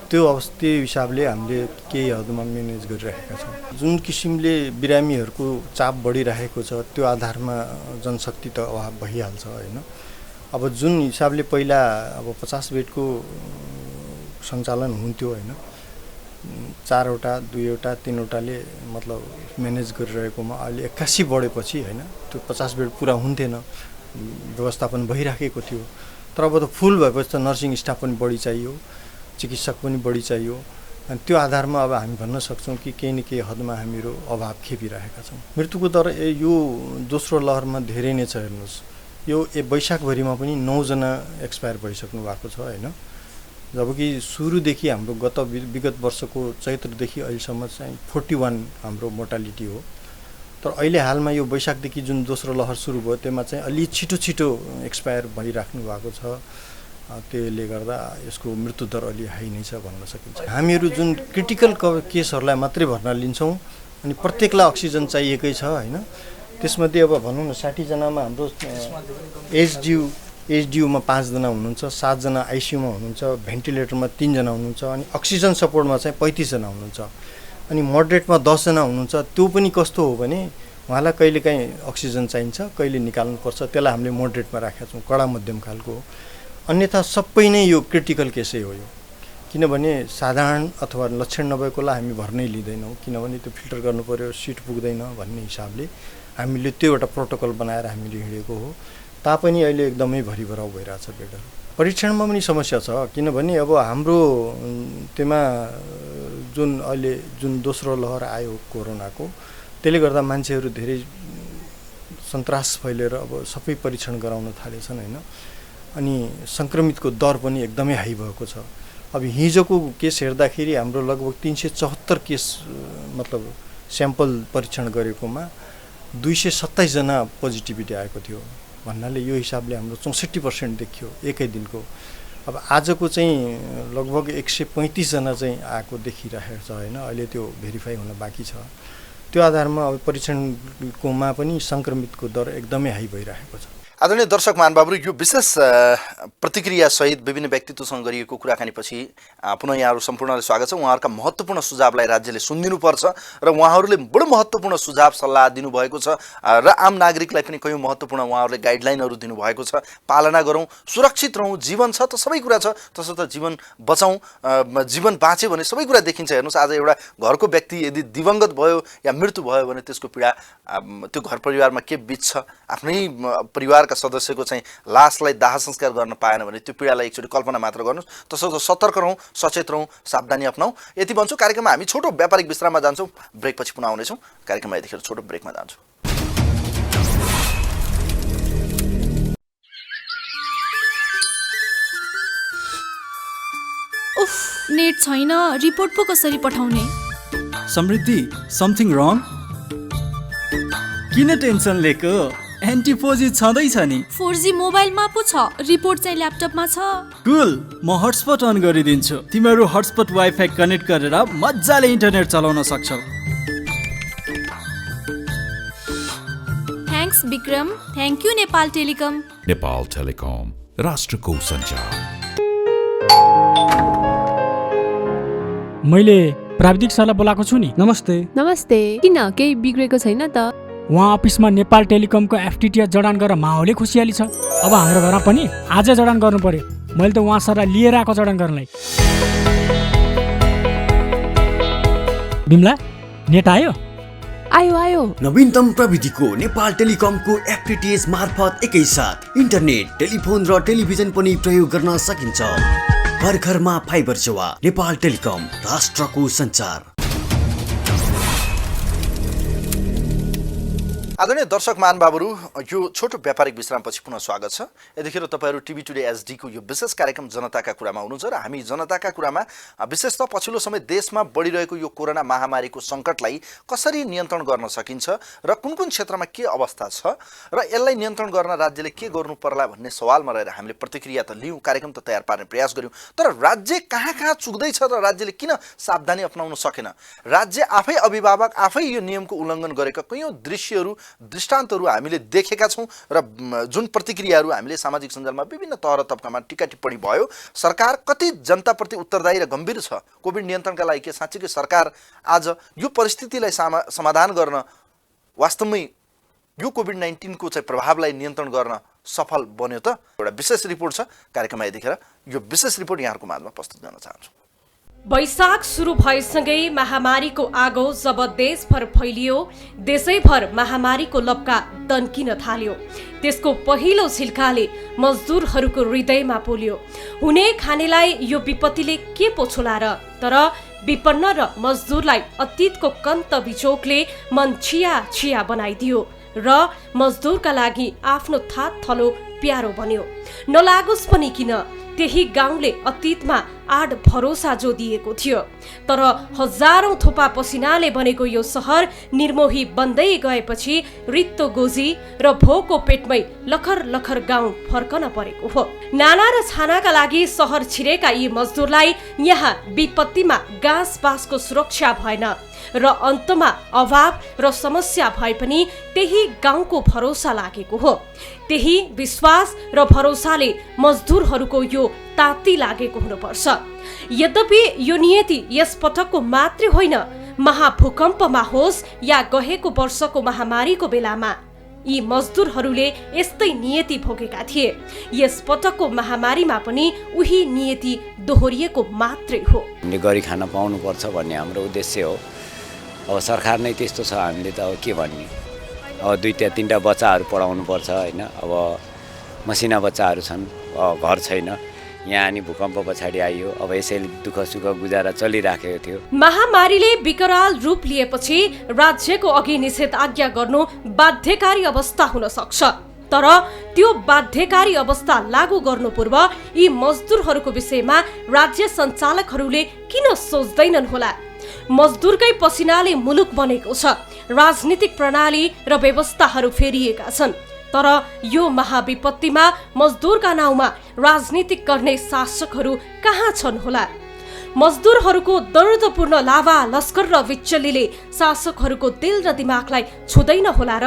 त्यो हिसाबले हामीले केही हदमा म्यानेज गरिरहेका छौँ। जुन किसिमले बिरामीहरूको चाप बढिरहेको छ त्यो आधारमा जनशक्ति त अभाव भइहाल्छ हैन। अब जुन हिसाबले पहिला अब 50 बेडको सञ्चालन हुन्थ्यो हैन, 4वटा 2वटा 3वटाले मतलब म्यानेज गरिरहेकोमा अहिले 81 बढेपछि हैन त्यो 50 बेड पुरा हुन्थेन, व्यवस्थापन भइराखेको थियो। तर अब त फुल भएपछि त नर्सिङ स्टाफ पनि बढी चाहियो, चिकित्सक पनि बढी चाहियो। अनि त्यो आधारमा अब हामी भन्न सक्छौँ कि केही न केही हदमा हामीहरू अभाव खेपिरहेका छौँ। मृत्युको दर यो दोस्रो लहरमा धेरै नै छ। हेर्नुहोस् यो वैशाखभरिमा पनि 9 जना एक्सपायर भइसक्नु भएको छ हैन। जबकि सुरुदेखि हाम्रो विगत वर्षको चैत्रदेखि अहिलेसम्म चाहिँ 41 हाम्रो मोर्टालिटी हो। तर अहिले हालमा यो वैशाखदेखि जुन दोस्रो लहर सुरु भयो त्यसमा चाहिँ अलि छिटो एक्सपायर भइराख्नु भएको छ। त्यसले गर्दा यसको मृत्युदर अलि हाई नै छ भन्न सकिन्छ। हामीहरू जुन क्रिटिकल केसहरूलाई मात्रै भर्ना लिन्छौँ अनि प्रत्येकलाई अक्सिजन चाहिएकै छ हैन। त्यसमध्ये अब भनौँ न 60 जनामा हाम्रो एचडियूमा 5 जना हुनुहुन्छ, 7 जना आइसियूमा हुनुहुन्छ, भेन्टिलेटरमा 3 जना हुनुहुन्छ, अनि अक्सिजन सपोर्टमा चाहिँ 35 जना हुनुहुन्छ, अनि मोडरेटमा 10 जना हुनुहुन्छ। त्यो पनि कस्तो हो भने उहाँलाई कहिलेकाहीँ अक्सिजन चाहिन्छ, कहिले निकाल्नुपर्छ, त्यसलाई हामीले मोडरेटमा राखेका छौँ, कडा मध्यम खालको। अन्यथा सबै नै यो क्रिटिकल केसै हो यो। किनभने साधारण अथवा लक्षण नभएकोलाई हामी भर्नै लिँदैनौँ, किनभने त्यो फिल्टर गर्नु पर्यो, सिट पुग्दैन भन्ने हिसाबले हामीले त्यो एउटा प्रोटोकल बनाएर हामीले हिँडेको हो। तापनि अहिले एकदमै भरिभराउ भइरहेछ बेडहरू। परीक्षणमा पनि समस्या छ, किनभने अब हाम्रो त्यसमा अहिले जुन दोस्रो लहर आयो कोरोनाको, त्यसले गर्दा मान्छेहरू धेरै सन्तास फैलेर अब सबै परीक्षण गराउन थालेछन् हैन। अनि सङ्क्रमितको दर पनि एकदमै हाई भएको छ। अब हिजोको केस हेर्दाखेरि हाम्रो लगभग 374 केस मतलब स्याम्पल परीक्षण गरेकोमा 227 जना पोजिटिभिटी आएको थियो भन्नाले यो हिसाबले हाम्रो 64% देखियो एकै दिनको। अब आजको चाहिँ लगभग 135 जना चाहिँ आएको देखिरहेको छ हैन। अहिले त्यो भेरिफाई हुन बाँकी छ। त्यो आधारमा अब परीक्षणकोमा पनि सङ्क्रमितको दर एकदमै हाई भइरहेको छ। आदरणीय दर्शक महानुभावहरू, यो विशेष प्रतिक्रिया सहित विभिन्न व्यक्तित्वसँग गरिएको कुराकानीपछि पुनः यहाँहरू सम्पूर्णलाई स्वागत छ। उहाँहरूका महत्त्वपूर्ण सुझावलाई राज्यले सुनिदिनुपर्छ र उहाँहरूले बडो महत्त्वपूर्ण सुझाव सल्लाह दिनुभएको छ र आम नागरिकलाई पनि कयौँ महत्त्वपूर्ण उहाँहरूले गाइडलाइनहरू दिनुभएको छ। पालना गरौँ, सुरक्षित रहौँ, जीवन छ त सबै कुरा छ, तसर्थ जीवन बचाउँ, जीवन बाँच्यो भने सबै कुरा देखिन्छ। हेर्नुहोस्, आज एउटा घरको व्यक्ति यदि दिवंगत भयो या मृत्यु भयो भने त्यसको पीडा त्यो घर परिवारमा के बित्छ, आफ्नै परिवार परिवारका सदस्यको चाहिँ लासलाई दाह संस्कार गर्न पाएन भने त्यो पीडालाई एकचोटि कल्पना मात्र गर्नुहोस्। त्यसर्थ सतर्क रहौँ, सचेत रहौँ, सावधानी अपनाऊ। यति भन्छु। कार्यक्रममा हामी छोटो व्यापारिक विश्राममा जान्छौँ, ब्रेकपछि पुनः आउनेछौँ। कार्यक्रममा यतिखेर छोटो ब्रेकमा जान्छौँ। उफ, नेट छैन, रिपोर्ट पो कसरी पठाउने? समृद्धि, समथिङ रङ? किन टेन्सन लिएको? एन्टी 4G छँदैछ नि। 4G मोबाइलमा पो छ, रिपोर्ट चाहिँ ल्यापटपमा छ। कुल, म हटस्पट अन गरिदिन्छु। तिमीहरू हटस्पट वाइफाई कनेक्ट गरेर मजाले इन्टरनेट चलाउन सक्छौ। Thanks Vikram, thank you Nepal telecom. Nepal telecom, राष्ट्रको सञ्चार। मैले प्राविधिक सरलाई बोलाएको छु नि। नमस्ते। नमस्ते। किन, केही बिग्रेको छैन त? उहाँ अफिसमा नेपाल टेलिकमको FTTH जडान गरेर माहौलै खुसियाली छ। अब हाम्रो घरमा पनि आजै जडान गर्नु पर्यो। मैले त उहाँ सरलाई लिएर आएको जडान गर्नलाई। बिमला, नेट आयो? आयो आयो। नवीनतम प्रविधिको नेपाल टेलिकमको FTTH मार्फत एकैसाथ इन्टरनेट, टेलिफोन र टेलिभिजन पनि प्रयोग गर्न सकिन्छ। घर घरमा फाइबर सेवा। नेपाल टेलिकम, राष्ट्रको सञ्चार। आदरणीय दर्शक महानुभावहरू, यो छोटो व्यापारिक विश्रामपछि पुनः स्वागत छ। यतिखेर तपाईहरू टिभी टुडे HD को यो विशेष कार्यक्रम जनताका कुरामा हुनुहुन्छ र हामी जनताका कुरामा विशेषतः पछिल्लो समय देशमा बढिरहेको यो कोरोना महामारीको सङ्कटलाई कसरी नियन्त्रण गर्न सकिन्छ र कुन कुन क्षेत्रमा के अवस्था छ र यसलाई नियन्त्रण गर्न राज्यले के गर्नु पर्ला भन्ने सवालमा रहेर हामीले प्रतिक्रिया त लियौँ, कार्यक्रम त तयार पार्ने प्रयास गर्यौँ। तर राज्य कहाँ चुक्दैछ र राज्यले किन सावधानी अपनाउन सकेन? राज्य आफै अभिभावक, आफै यो नियमको उल्लङ्घन गरेका कयौँ दृष्टान्तहरू हामीले देखेका छौँ र जुन प्रतिक्रियाहरू हामीले सामाजिक सञ्जालमा विभिन्न तह र तब्कामा टिका टिप्पणी भयो। सरकार कति जनताप्रति उत्तरदायी र गम्भीर छ? कोभिड नियन्त्रणका लागि के साँच्चीकै सरकार आज यो परिस्थितिलाई समाधान गर्न वास्तवमै यो कोभिड-19 को चाहिँ प्रभावलाई नियन्त्रण गर्न सफल बन्यो त? एउटा विशेष रिपोर्ट छ, कार्यक्रममा यतिखेर यो विशेष रिपोर्ट यहाँहरूको माझमा प्रस्तुत गर्न चाहन्छु। वैशाख सुरु भएसँगै महामारीको आगो जब देशभर फैलियो, देशैभर महामारीको लपका दन्किन थाल्यो। त्यसको पहिलो झिल्काले मजदुरहरूको हृदयमा पोल्यो। हुने खानेलाई यो विपत्तिले के पो छोला र? तर विपन्न र मजदुरलाई अतीतको कन्त बिचोकले मन छिया छिया बनाइदियो र मजदुरका लागि आफ्नो थात थलो प्यारो बन्यो। नलागोस् पनि किन, त्यही गाउँले अतीतमा आड भरोसा जो दिएको थियो। तर हजारौं थोपा पसिनाले बनेको यो सहर निर्मोही बन्दै गएपछि रित्तो गोजी र भोको पेटमै लखर लखर गाउँ फर्कन परेको हो। नाना र छानाका लागि सहर छिरेका यी मजदुरलाई यहाँ विपत्तिमा गाँस बाँसको सुरक्षा भएन र अन्तमा अभाव र समस्या भए पनि त्यही गाउँको भरोसा लागेको हो। त्यही विश्वास र भरोसाले मजदुरहरूको यो ताती लागेको हुनुपर्छ। यद्यपि यो नियति यस पटकको मात्रै होइन, महाभूकम्पमा होस् या गएको वर्षको महामारीको बेलामा यी मजदुरहरूले यस्तै नियति भोगेका थिए। यस पटकको महामारीमा पनि उही नियति दोहोरिएको मात्रै हो। हामीले गरी खान पाउनुपर्छ भन्ने हाम्रो उद्देश्य हो। अब सरकार नै त्यस्तो छ, हामीले त अब के भन्ने। अब 2-3टा बच्चाहरू पढाउनु पर्छ होइन। अब मसिना बच्चाहरू छन्, घर छैन। यहाँ अनि भूकम्प पछाडि आइयो। अब यसैले दुःख सुख गुजारा चलिराखेको थियो। महामारीले विकराल रूप लिएपछि राज्यको अघि निषेधाज्ञा गर्नु बाध्यकारी अवस्था हुन सक्छ। तर त्यो बाध्यकारी अवस्था लागू गर्नु पूर्व यी मजदुरहरूको विषयमा राज्य सञ्चालकहरूले किन सोच्दैनन् होला? मजदुरकै पसिनाले मुलुक बनेको छ। राजनीतिक प्रणाली र व्यवस्थाहरू फेरिएका छन्। तर यो महाविपत्तिमा मजदुरका नाउँमा राजनीतिक गर्ने शासकहरू कहाँ छन् होला? मजदुरहरूको दर्दपूर्ण लावा लस्कर र विचल्लीले शासकहरूको दिल र दिमागलाई छुँदैन होला र?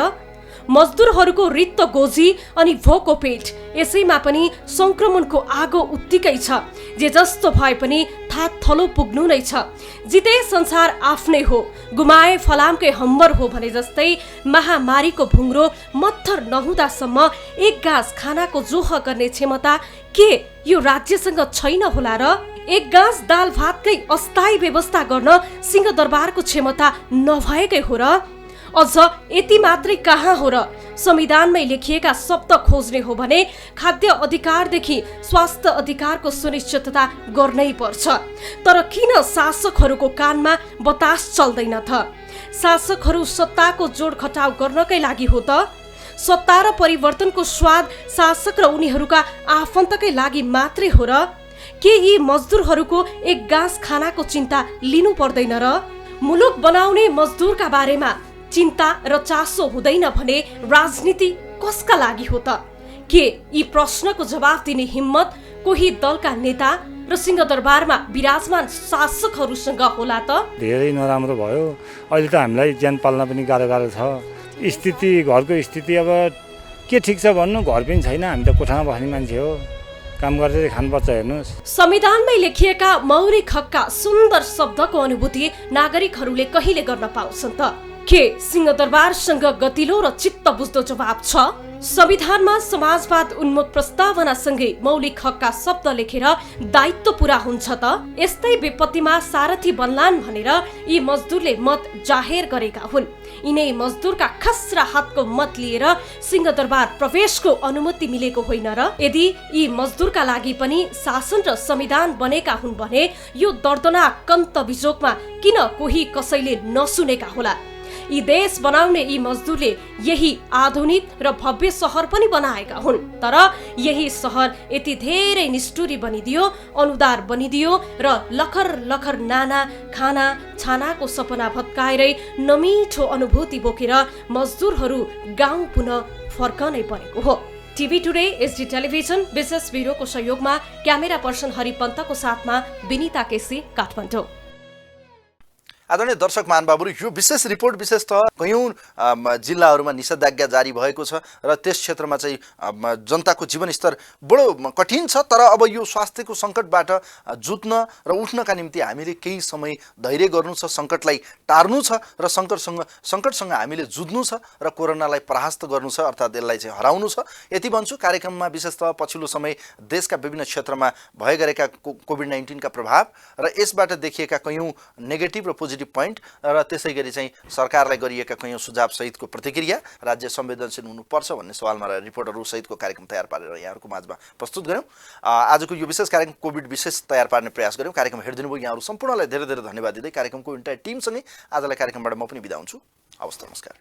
मजदुरहरूको रित्त गोजी अनि भोको पेट, यसैमा पनि संक्रमणको आगो उत्तिकै छ। जे जस्तो भए पनि थात थलो पुग्नु नै छ। जिते संसार आफ्नै हो, गुमाए फलामकै हम्बर हो भने जस्तै महामारीको भुङ्रो मत्थर नहुँदासम्म एक गाँस खानाको जोह गर्ने क्षमता के यो राज्यसँग छैन होला र? एक गाँस दाल भातकै अस्थायी व्यवस्था गर्न सिंहदरबारको क्षमता नभएकै हो र? अझ यति मात्रै कहाँ हो र, संविधानमै लेखिएका शब्द खोज्ने हो भने खाद्य अधिकारदेखि स्वास्थ्य अधिकारको सुनिश्चितता गर्नै पर्छ। तर किन शासकहरूको कानमा बतास चल्दैन त? शासकहरू सत्ताको जोड घटाउ गर्नकै लागि हो त? सत्ता र परिवर्तनको स्वाद शासक र उनीहरूका आफन्तकै लागि मात्रै हो र? के यी मजदुरहरूको एक गाँस खानाको चिन्ता लिनु पर्दैन र? मुलुक बनाउने मजदुरका बारेमा चिन्ता र चासो हुँदैन भने राजनीति कसका लागि हो त? के यी प्रश्नको जवाफ दिने हिम्मत कोही दलका नेता र सिंहदरबारमा विराजमान शासकहरूसँग होला त? धेरै नराम्रो भयो। अहिले त हामीलाई ज्यान पाल्न पनि गाह्रो छ। स्थिति, घरको स्थिति अब के ठिक छ भन्नु, घर पनि छैन। हामी त कोठामा बस्ने मान्छे हो, काम गरेर खानुपर्छ। हेर्नुहोस्, संविधानमै लेखिएका मौलिक हकका सुन्दर शब्दको अनुभूति नागरिकहरूले कहिले गर्न पाउँछन् त? के सिंहदरबारसँग गतिलो र चित्त बुझ्दो जवाब छ? संविधानमा समाजवाद उन्मुख प्रस्तावनासँगै मौलिक हकका शब्द लेखेर दायित्व पूरा हुन्छ त? यस्तै विपत्तिमा सारथी बन्लान् भनेर यी मजदुरले मत जाहेर गरेका हुन्। यिनै मजदुरका खस्रा हातको मत लिएर सिंहदरबार प्रवेशको अनुमति मिलेको होइन र? यदि यी मजदुरका लागि पनि शासन र संविधान बनेका हुन् भने यो दर्दनाक कन्त बिजोगमा किन कोही कसैले नसुनेका होला? यी देश बनाउने यी मजदुरले यही आधुनिक र भव्य सहर पनि बनाएका हुन्। तर यही सहर यति धेरै निष्ठुरी बनिदियो, अनुदार बनिदियो र लखर लखर नाना खाना छानाको सपना भत्काएरै नमिठो अनुभूति बोकेर मजदुरहरू गाउँ पुनः फर्कनै परेको हो। TV today, SD television business ब्युरोको सहयोगमा क्यामेरा पर्सन हरिपन्तको साथमा विनिता केसी, काठमाडौँ। आदरणीय दर्शक महानुभावहरू, यो विशेष रिपोर्ट विशेषतः कयौँ जिल्लाहरूमा निषेधाज्ञा जारी भएको छ र त्यस क्षेत्रमा चाहिँ जनताको जीवनस्तर बडो कठिन छ। तर अब यो स्वास्थ्यको सङ्कटबाट जुत्न र उठ्नका निम्ति हामीले केही समय धैर्य गर्नु छ, सङ्कटलाई टार्नु छ र सङ्कटसँग हामीले जुझ्नु छ र कोरोनालाई परास्त गर्नु छ, अर्थात् यसलाई चाहिँ हराउनु छ। यति भन्छु। कार्यक्रममा विशेषतः पछिल्लो समय देशका विभिन्न क्षेत्रमा भए गरेका कोभिड-19 का प्रभाव र यसबाट देखिएका कयौँ नेगेटिभ र पोजिटिभ पोइन्ट र त्यसै गरी चाहिँ सरकारलाई गरिएका कयौँ सुझाव सहितको प्रतिक्रिया, राज्य संवेदनशील हुनुपर्छ भन्ने सवालमा रहेर रिपोर्टहरू सहितको कार्यक्रम तयार पारेर यहाँहरूको माझमा प्रस्तुत गऱ्यौँ। आजको यो विशेष कार्यक्रम कोभिड विशेष तयार पार्ने प्रयास गऱ्यौँ। कार्यक्रम हेरिदिनु भयो यहाँहरू सम्पूर्णलाई धेरै धेरै धन्यवाद दिँदै कार्यक्रमको इन्टायर टिमसँगै आजलाई कार्यक्रमबाट म पनि बिदा हुन्छु। हवस्, नमस्कार।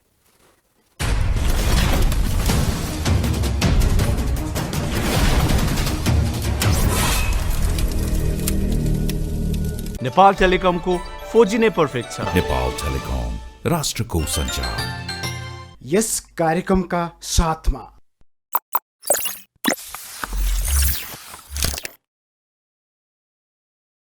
नेपाल टेलिकमको 4G नै पर्फेक्ट छ। नेपाल टेलिकम, राष्ट्रको सञ्चार। यस कार्यक्रमका साथमा